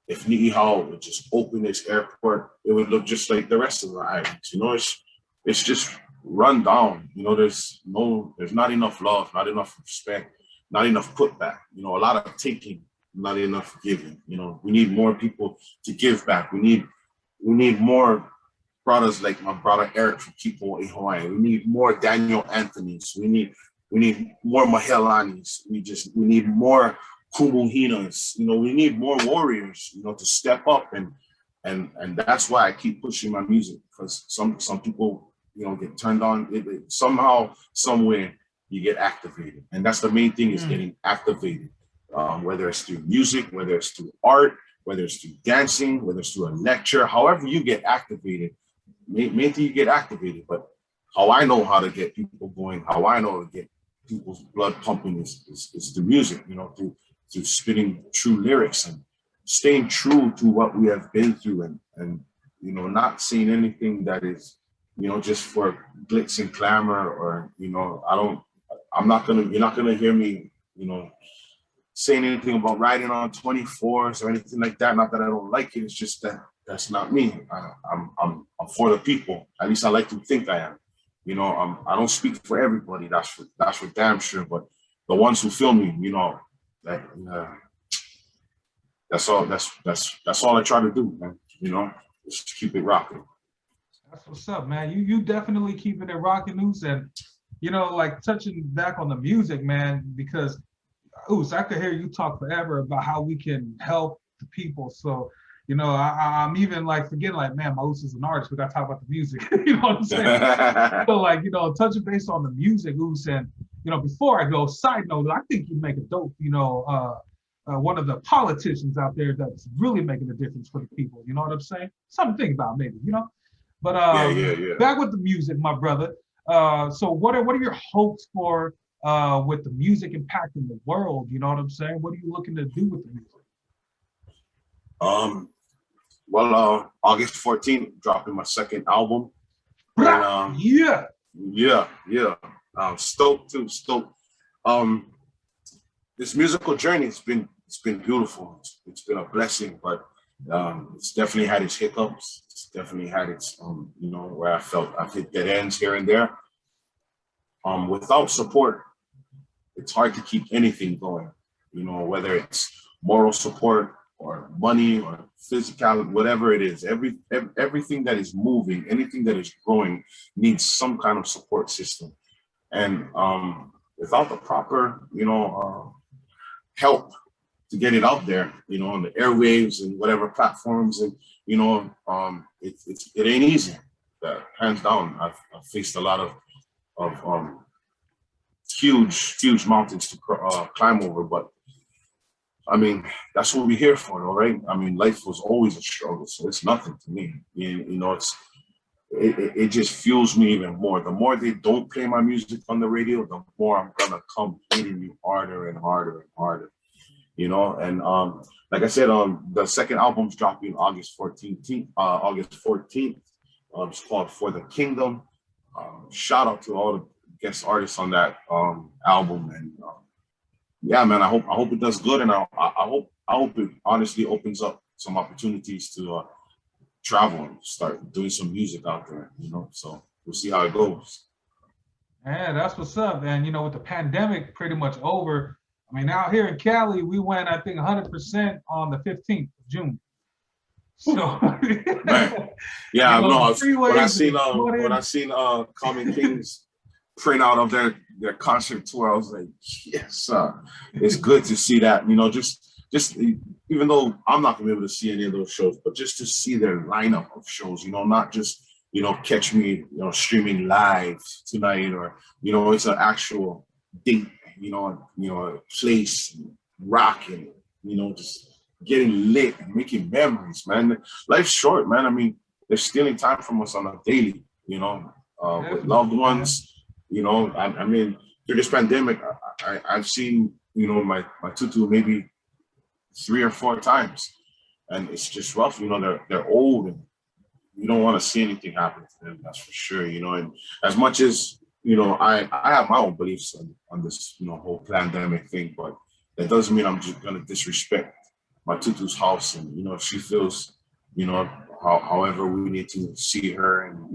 if Ni'ihau would just open its airport? It would look just like the rest of the islands. You know, it's just run down. You know, there's not enough love, not enough respect, not enough putback. You know, a lot of taking, not enough giving. You know, we need more people to give back. We need more brothers like my brother Eric from Kipo in Hawaii. We need more Daniel Anthony's. We need more Mahelanis. We need more Kumuhinas. You know, we need more warriors, you know, to step up, and that's why I keep pushing my music, because some people, you know, get turned on. Somehow, somewhere, you get activated, and that's the main thing, is getting activated. Whether it's through music, whether it's through art, whether it's through dancing, whether it's through a lecture, however you get activated, main thing you get activated. But how I know how to get people going, how I know to get people's blood pumping is through music, you know, through spitting true lyrics and staying true to what we have been through, and you know, not saying anything that is, you know, just for glitz and glamour, or, you know, you're not gonna hear me, you know, saying anything about riding on 24s or anything like that. Not that I don't like it. It's just that's not me. I'm for the people. At least I like to think I am. You know, I don't speak for everybody. That's for damn sure. But the ones who feel me, you know, that's all. That's all I try to do, man. You know, just keep it rocking. That's what's up, man. You definitely keeping it rocking, Ooze, and you know, like touching back on the music, man, because Ooze, I could hear you talk forever about how we can help the people. So, you know, I'm even like forgetting, like, man, my Ooze is an artist. We got to talk about the music. You know what I'm saying? So, like, you know, touching base on the music, Ooze, and you know, before I go, side note, I think you make a dope, you know, one of the politicians out there that's really making a difference for the people. You know what I'm saying? Something to think about, maybe. You know. But yeah. Back with the music, my brother. So what are your hopes for with the music impacting the world? You know what I'm saying? What are you looking to do with the music? Well, August 14th, dropping my second album. And, yeah. Stoked. This musical journey, it's been beautiful. It's been a blessing, but it's definitely had its hiccups. It's definitely had its, you know, where I felt I've hit dead ends here and there. Without support, it's hard to keep anything going. You know, whether it's moral support, money or physical, whatever it is, everything that is moving, anything that is growing needs some kind of support system. And without the proper, help to get it out there, on the airwaves and whatever platforms, and it ain't easy. Hands down, I've faced a lot of huge mountains to climb over, but I mean, that's what we're here for, all right? I mean, life was always a struggle, so it's nothing to me. It just fuels me even more. The more they don't play my music on the radio, the more I'm gonna come hitting you harder and harder and harder, And like I said, the second album's dropping August 14th. It's called For the Kingdom. Shout out to all the guest artists on that album, and yeah, man, I hope it does good, and I hope it honestly opens up some opportunities to travel and start doing some music out there, So we'll see how it goes. Yeah, that's what's up, man. With the pandemic pretty much over, I mean, out here in Cali, we went, I think, 100% on the 15th of June. So, man. Yeah, when I seen Common King's print out of their concert tour, I was like, yes, it's good to see that, just even though I'm not gonna be able to see any of those shows, but just to see their lineup of shows, not just, catch me, streaming live tonight, or, it's an actual date, a place, rocking, just getting lit and making memories, man. Life's short, man. I mean, they're stealing time from us on a daily, with loved ones. I mean, through this pandemic, I've seen, my tutu maybe 3 or 4 times, and it's just rough. They're old, and you don't want to see anything happen to them. That's for sure. And as much as I have my own beliefs on this, whole pandemic thing, but that doesn't mean I'm just gonna disrespect my tutu's house, and if she feels, however we need to see her, and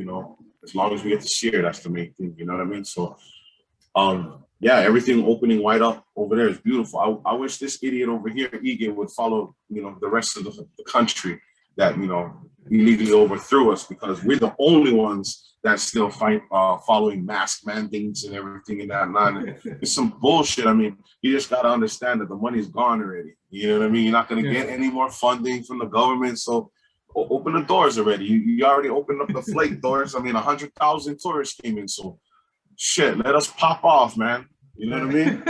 as long as we get to see her, that's the main thing, you know what I mean? So, yeah, everything opening wide up over there is beautiful. I wish this idiot over here, Egan, would follow, the rest of the country that, illegally overthrew us, because we're the only ones that still following mask mandates and everything in that line. It's some bullshit. I mean, you just got to understand that the money's gone already. You know what I mean? You're not going to get any more funding from the government. So open the doors already. You already opened up the flight doors. I mean, 100,000 tourists came in. So shit, let us pop off, man. You know what I mean?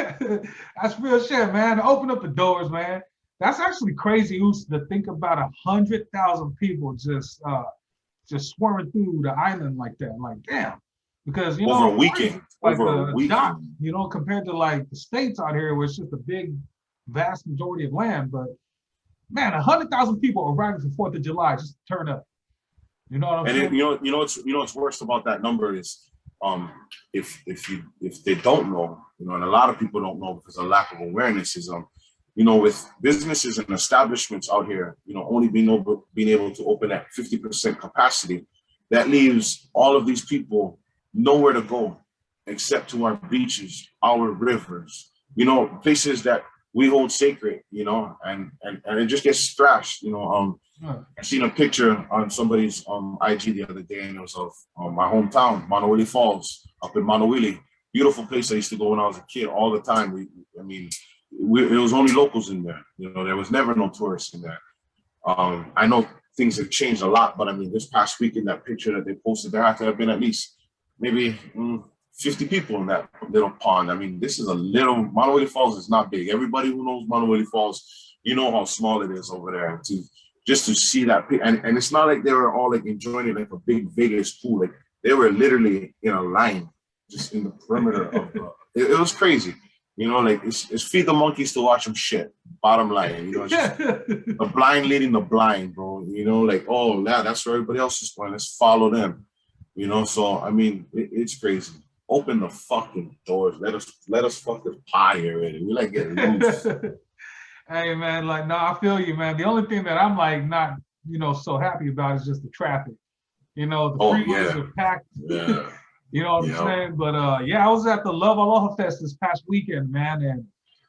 That's real shit, man. Open up the doors, man. That's actually crazy to think about 100,000 people just swarming through the island like that. Like, damn. Because, over a weekend. Like dot, compared to like the States out here, where it's just a big, vast majority of land. But man, 100,000 people arriving for 4th of July just to turn up. You know what I'm saying? And what's worst about that number is, if they don't know, and a lot of people don't know because of lack of awareness, is with businesses and establishments out here, only being able to open at 50% capacity, that leaves all of these people nowhere to go except to our beaches, our rivers, places that we hold sacred, and it just gets thrashed. I seen a picture on somebody's IG the other day, and it was of my hometown, Manawili Falls, up in Manawili. Beautiful place I used to go when I was a kid all the time. It was only locals in there. There was never no tourists in there. I know things have changed a lot, but I mean, this past week in that picture that they posted, there had to have been at least maybe 50 people in that little pond. I mean, this is a little, Manawili Falls is not big. Everybody who knows Manawili Falls, how small it is over there. Just to see that, and it's not like they were all like enjoying it like a big Vegas pool. Like they were literally in a line, just in the perimeter of it was crazy. Like it's feed the monkeys to watch them shit. Bottom line, it's just the blind leading the blind, bro. Like, oh, that's where everybody else is going. Let's follow them. So I mean, it's crazy. Open the fucking doors. Let us fucking party already. We like getting loose. Hey man, like, no, I feel you, man. The only thing that I'm like not, so happy about is just the traffic. The freeways are packed. Yeah. You know what I'm saying? But I was at the Love Aloha Fest this past weekend, man, and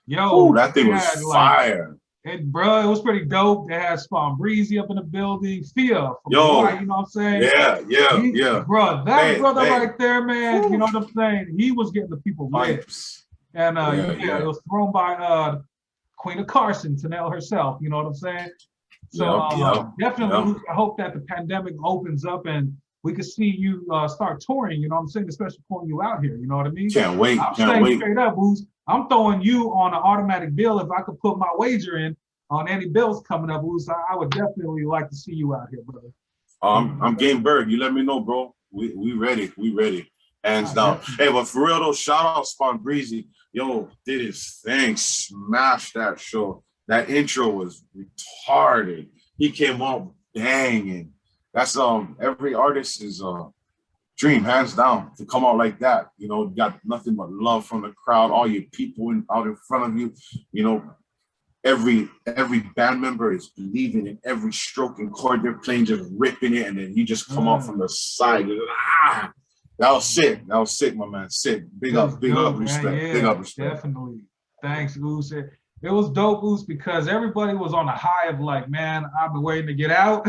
that thing was fire. And bro, it was pretty dope. They had Spawn Breezy up in the building. Fia from Yo, Hawaii, you know what I'm saying? yeah. Bro, that brother Hey. right there, man, you know what I'm saying? He was getting the people lit. Pipes. And it was thrown by Queen of Carson, Tanel herself, you know what I'm saying? So definitely, I hope that the pandemic opens up and we could see you start touring, you know what I'm saying? Especially pulling you out here, you know what I mean? Can't wait. I'm saying straight up, Booz, I'm throwing you on an automatic bill. If I could put my wager in on any bills coming up, Booz, I would definitely like to see you out here, brother. I'm game bird. You let me know, bro. We ready. We ready. Hands down. Hey, but for real though, shout out Spawn Breezy. Yo, did his thing. Smashed that show. That intro was retarded. He came out banging. That's every artist's dream, hands down, to come out like that. You know, got nothing but love from the crowd, all your people out in front of you. You know, every band member is believing in every stroke and chord they're playing, just ripping it, and then you just come out from the side. That was sick. That was sick, my man. Sick. Big up, respect. Yeah, big up, respect. Definitely. Thanks, Oos. It was dope, Oos, because everybody was on a high of like, man, I've been waiting to get out.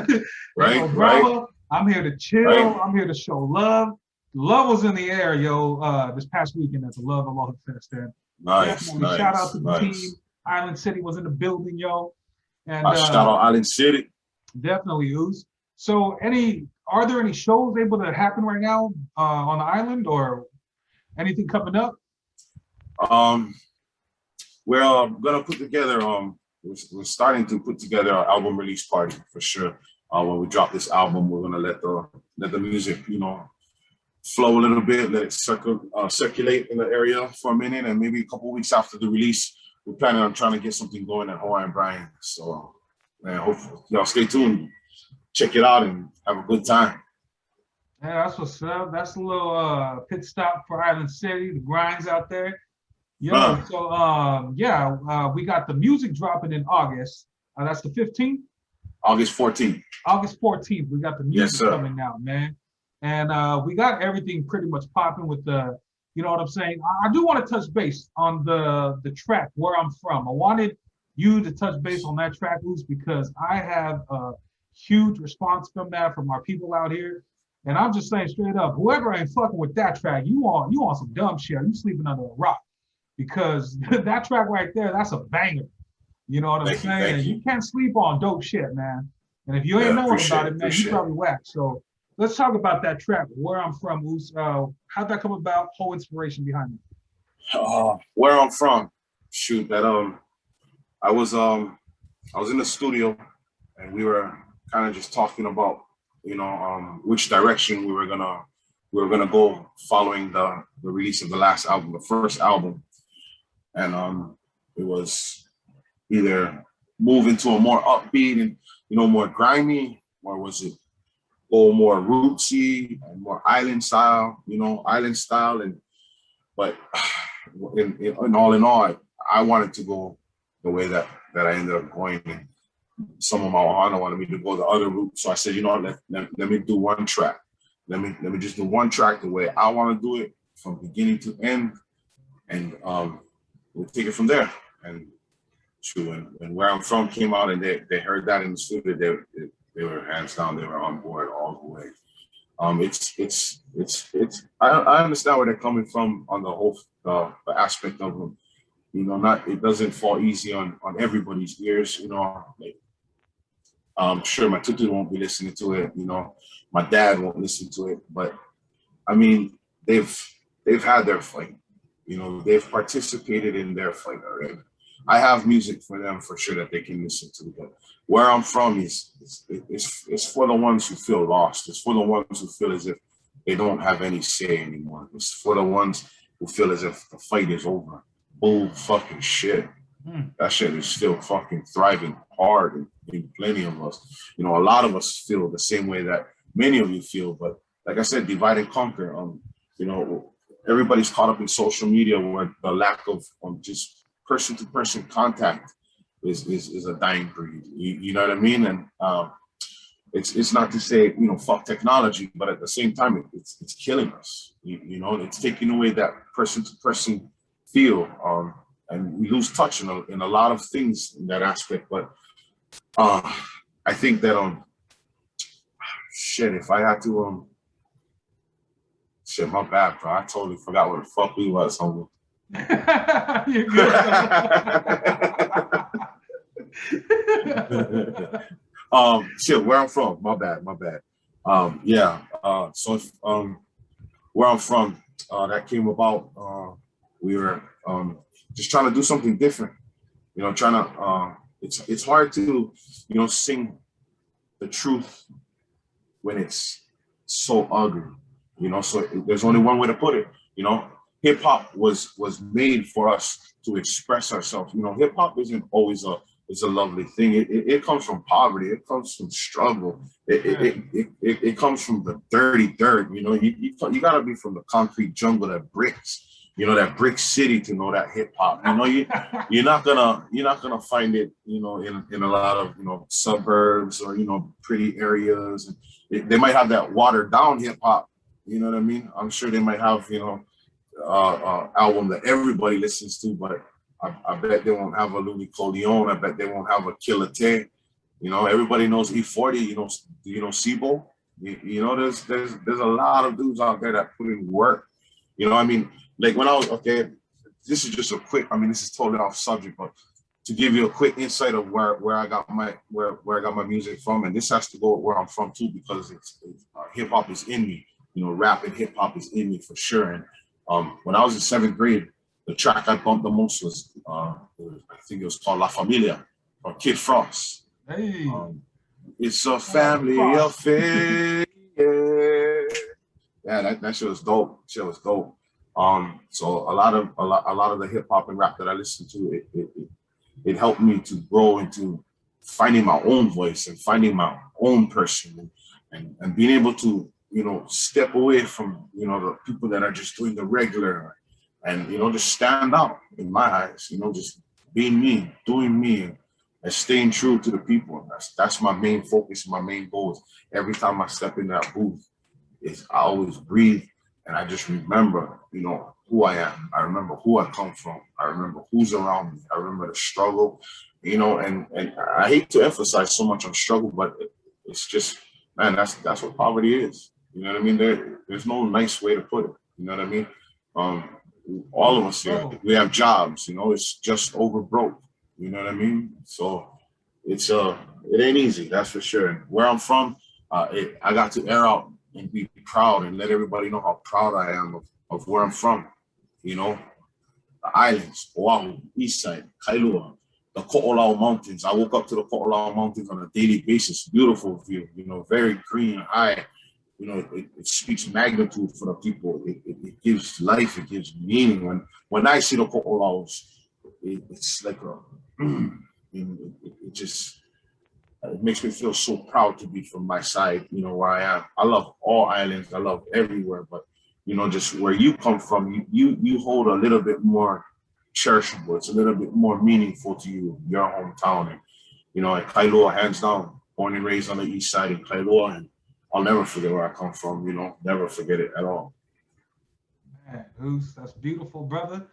Right. I'm here to chill. Right. I'm here to show love. Love was in the air, yo, this past weekend at the Love Aloha Fest. And nice. Shout out to the team. Island City was in the building, yo. And shout out Island City. Definitely, Oos. So are there any shows able to happen right now on the island or anything coming up? We're gonna put together, we're starting to put together our album release party for sure. When we drop this album, we're gonna let the music, you know, flow a little bit, let it circulate in the area for a minute, and maybe a couple weeks after the release, we're planning on trying to get something going at Hawaiian Brian. So, man, hopefully y'all stay tuned, check it out, and have a good time. Yeah, that's what's up. That's a little pit stop for Island City, the grinds out there. Yo, so we got the music dropping in August. That's the 15th. August 14th. August 14th. We got the music coming out, man. And we got everything pretty much popping with the, you know what I'm saying? I do want to touch base on the track, Where I'm From. I wanted you to touch base on that track, Luce, because I have a huge response from that from our people out here. And I'm just saying straight up, whoever ain't fucking with that track, you on some dumb shit. You sleeping under a rock. Because that track right there, that's a banger. You know what I'm saying? You can't sleep on dope shit, man. And if you ain't knowing about it, man, you probably whack. So let's talk about that track, Where I'm From, Oos. How'd that come about? Whole inspiration behind it. Where I'm from, shoot, that I was in the studio and we were kind of just talking about, you know, which direction we were gonna go following the release of the last album, the first album. And it was either move into a more upbeat and, you know, more grimy, or was it go more rootsy and more island style, you know, but in all, I wanted to go the way that I ended up going. And some of my ohana wanted me to go the other route. So I said, you know, let me do one track. Let me just do one track the way I want to do it from beginning to end. And we'll take it from there. And when Where I'm From came out and they heard that in the studio, they were hands down, they were on board all the way. I understand where they're coming from on the whole the aspect of them. You know, it doesn't fall easy on everybody's ears. You know, like, I'm sure my tutu won't be listening to it. You know, my dad won't listen to it. But I mean, they've had their fight. You know, they've participated in their fight already. I have music for them for sure that they can listen to. But Where I'm From is for the ones who feel lost. It's for the ones who feel as if they don't have any say anymore. It's for the ones who feel as if the fight is over. Bull fucking shit. That shit is still fucking thriving hard in plenty of us. You know, a lot of us feel the same way that many of you feel. But like I said, divide and conquer. You know, everybody's caught up in social media where the lack of just person-to-person contact is a dying breed. You know what I mean? And it's not to say, you know, fuck technology, but at the same time, it's killing us. You know, it's taking away that person-to-person feel. and we lose touch in a lot of things in that aspect. But I think that shit, if I had to shit, my bad, bro. I totally forgot what the fuck we was, homie. You're good. Shit, where I'm from, my bad. Yeah. So where I'm from, that came about. We were just trying to do something different. You know, trying to. It's hard to, you know, sing the truth when it's so ugly. You know, so there's only one way to put it. You know, hip hop was made for us to express ourselves. You know, hip hop isn't always it's a lovely thing. It comes from poverty. It comes from struggle. It comes from the dirty dirt. You know, you gotta be from the concrete jungle, that bricks. You know, that brick city to know that hip hop. You know, you're not gonna find it. You know, in a lot of, you know, suburbs or, you know, pretty areas. And they might have that watered down hip hop. You know what I mean? I'm sure they might have, you know, album that everybody listens to, but I bet they won't have a Louis Coleon. I bet they won't have a Killer Tay. You know, everybody knows E40. You know Sibo. You know, there's a lot of dudes out there that put in work. You know, I mean, like when I was, okay, this is just a quick. I mean, this is totally off subject, but to give you a quick insight of where I got my music from, and this has to go with where I'm from too, because it's hip hop is in me. You know, rap and hip hop is in me for sure. And when I was in 7th grade, the track I bumped the most was I think it was called La Familia from Kid Frost. Hey. It's a family affair. Yeah, that shit was dope. Shit was dope. So a lot of the hip hop and rap that I listened to, it helped me to grow into finding my own voice and finding my own person and being able to, you know, step away from, you know, the people that are just doing the regular and, you know, just stand out in my eyes, you know, just being me, doing me, and staying true to the people. That's my main focus, my main goals. Every time I step in that booth, I always breathe and I just remember, you know, who I am. I remember who I come from. I remember who's around me. I remember the struggle, you know, and I hate to emphasize so much on struggle, but it's just, man, that's what poverty is. You know what I mean? There's no nice way to put it. You know what I mean? All of us here, we have jobs, you know, it's just over broke. You know what I mean? So it ain't easy, that's for sure. And where I'm from, I got to air out and be proud and let everybody know how proud I am of where I'm from. You know, the islands, Oahu, East Side, Kailua, the Ko'olau Mountains. I woke up to the Ko'olau Mountains on a daily basis. Beautiful view, you know, very green, high. You know, it speaks magnitude for the people. It gives life, it gives meaning. When I see the Ko'olaus, it's like it makes me feel so proud to be from my side, you know, where I am. I love all islands, I love everywhere, but, you know, just where you come from, you hold a little bit more cherishable. It's a little bit more meaningful to you, your hometown. And, you know, at Kailua, hands down, born and raised on the east side in Kailua, and I'll never forget where I come from, you know, never forget it at all. Man, Oos, that's beautiful, brother.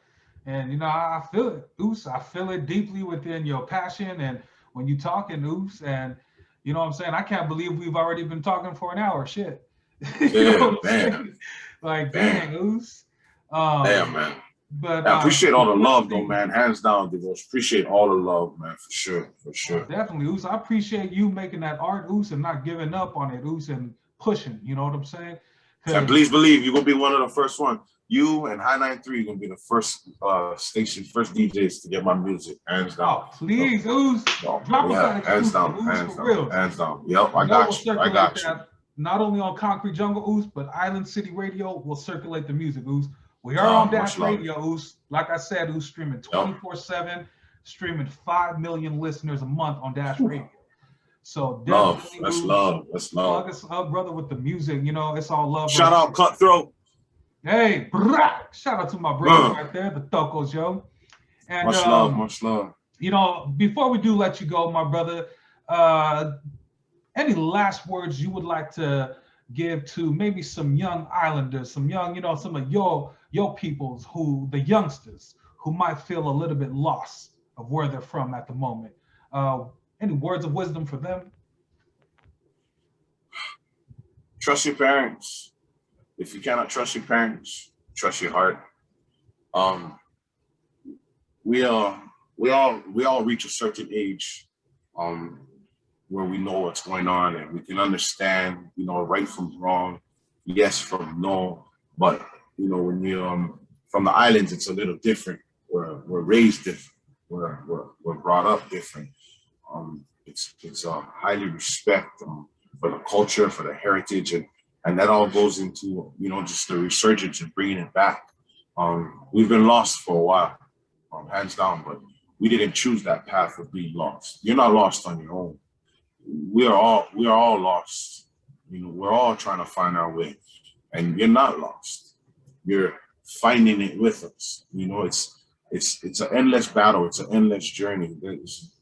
And, you know, I feel it, Oos. I feel it deeply within your passion and when you talking, Oos. And, you know what I'm saying? I can't believe we've already been talking for an hour. Shit. You know what I'm saying? Like, dang, Oos. Damn, man. But I appreciate all the love, though, man. Hands down, Divorce. Appreciate all the love, man, for sure, for sure. Definitely, Oos. I appreciate you making that art, Oos, and not giving up on it, Oos, and pushing. You know what I'm saying? And please believe you're gonna be one of the first one. You and High 93 gonna be the first station, first DJs to get my music, hands down. Oh, please, Oos. Drop hands down, hands down, hands down. Yep, I got you. I got you. Not only on Concrete Jungle, Oos, but Island City Radio will circulate the music, Oos. We are on Dash Radio, Oos. Like I said, Oos, streaming 24/7, streaming 5 million listeners a month on Dash Radio. So definitely, that's love. That's love. Plug us up, brother, with the music. You know, it's all love. Shout out Cutthroat. Hey, shout out to my brother right there, the Tocos, yo. And much love, much love. You know, before we do let you go, my brother, any last words you would like to give to maybe some young islanders, some young, you know, some of your peoples, the youngsters who might feel a little bit lost of where they're from at the moment? Any words of wisdom for them? Trust your parents. If you cannot trust your parents, trust your heart. We all reach a certain age where we know what's going on and we can understand, right from wrong, yes from no. But when you from the islands, it's a little different. We're raised different. We're brought up different. It's highly respect for the culture, for the heritage, and that all goes into just the resurgence and bringing it back. We've been lost for a while, hands down, but we didn't choose that path of being lost. You're not lost on your own. We are all lost. We're all trying to find our way, and you're not lost. You're finding it with us. It's an endless battle. It's an endless journey.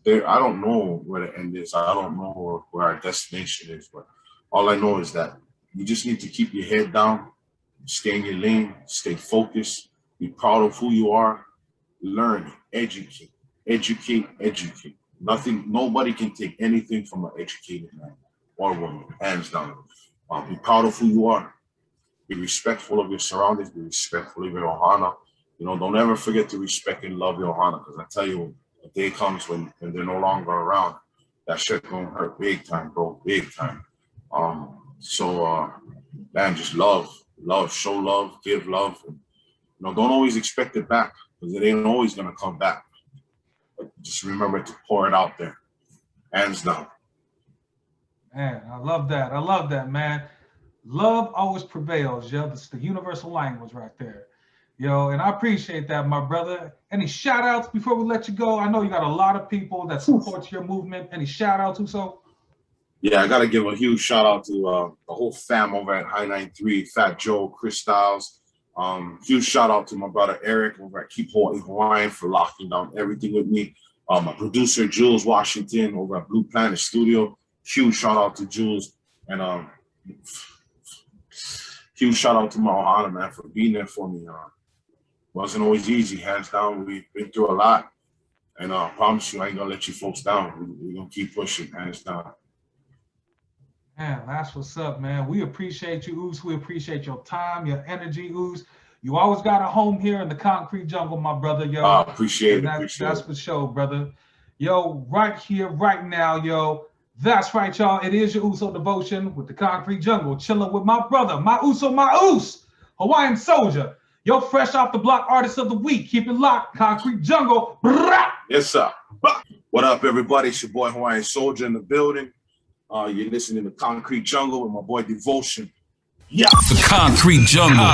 I don't know where the end is. I don't know where our destination is, but all I know is that you just need to keep your head down, stay in your lane, stay focused, be proud of who you are, learn, educate. Nobody can take anything from an educated man or woman, hands down. Be proud of who you are. Be respectful of your surroundings. Be respectful of your ohana. Don't ever forget to respect and love your ohana, because I tell you, a day comes when they're no longer around. That shit gonna hurt big time, bro, big time. Man, just love, show love, give love. And, don't always expect it back, because it ain't always gonna come back. But just remember to pour it out there, hands down. Man, I love that, man. Love always prevails, yo. It's the universal language right there. Yo, and I appreciate that, my brother. Any shout outs before we let you go? I know you got a lot of people that support your movement. Any shout outs, Uso? Yeah, I got to give a huge shout out to the whole fam over at HAWAIIAN, Fat Joe, Chris Styles. Huge shout out to my brother Eric over at Keep Hawaiian for locking down everything with me. My producer Jules Washington over at Blue Planet Studio. Huge shout out to Jules, and huge shout out to my ohana, man, for being there for me. Wasn't always easy, hands down. We've been through a lot, and I promise you, I ain't gonna let you folks down. We're gonna keep pushing, hands down. Man, that's what's up, man. We appreciate you, Oos. We appreciate your time, your energy, Oos. You always got a home here in the concrete jungle, my brother, yo. Appreciate it. That's for sure, brother. Yo, right here, right now, yo. That's right, y'all. It is your Uso Devotion with the Concrete Jungle, chilling with my brother, my Uso, my Oos, Hawaiian Soldier. Yo, fresh off the block artist of the week. Keep it locked, Concrete Jungle. Brah! Yes, sir. What up, everybody? It's your boy Hawaiian Soldier in the building. You're listening to Concrete Jungle with my boy Devotion. Yeah. The Concrete Jungle.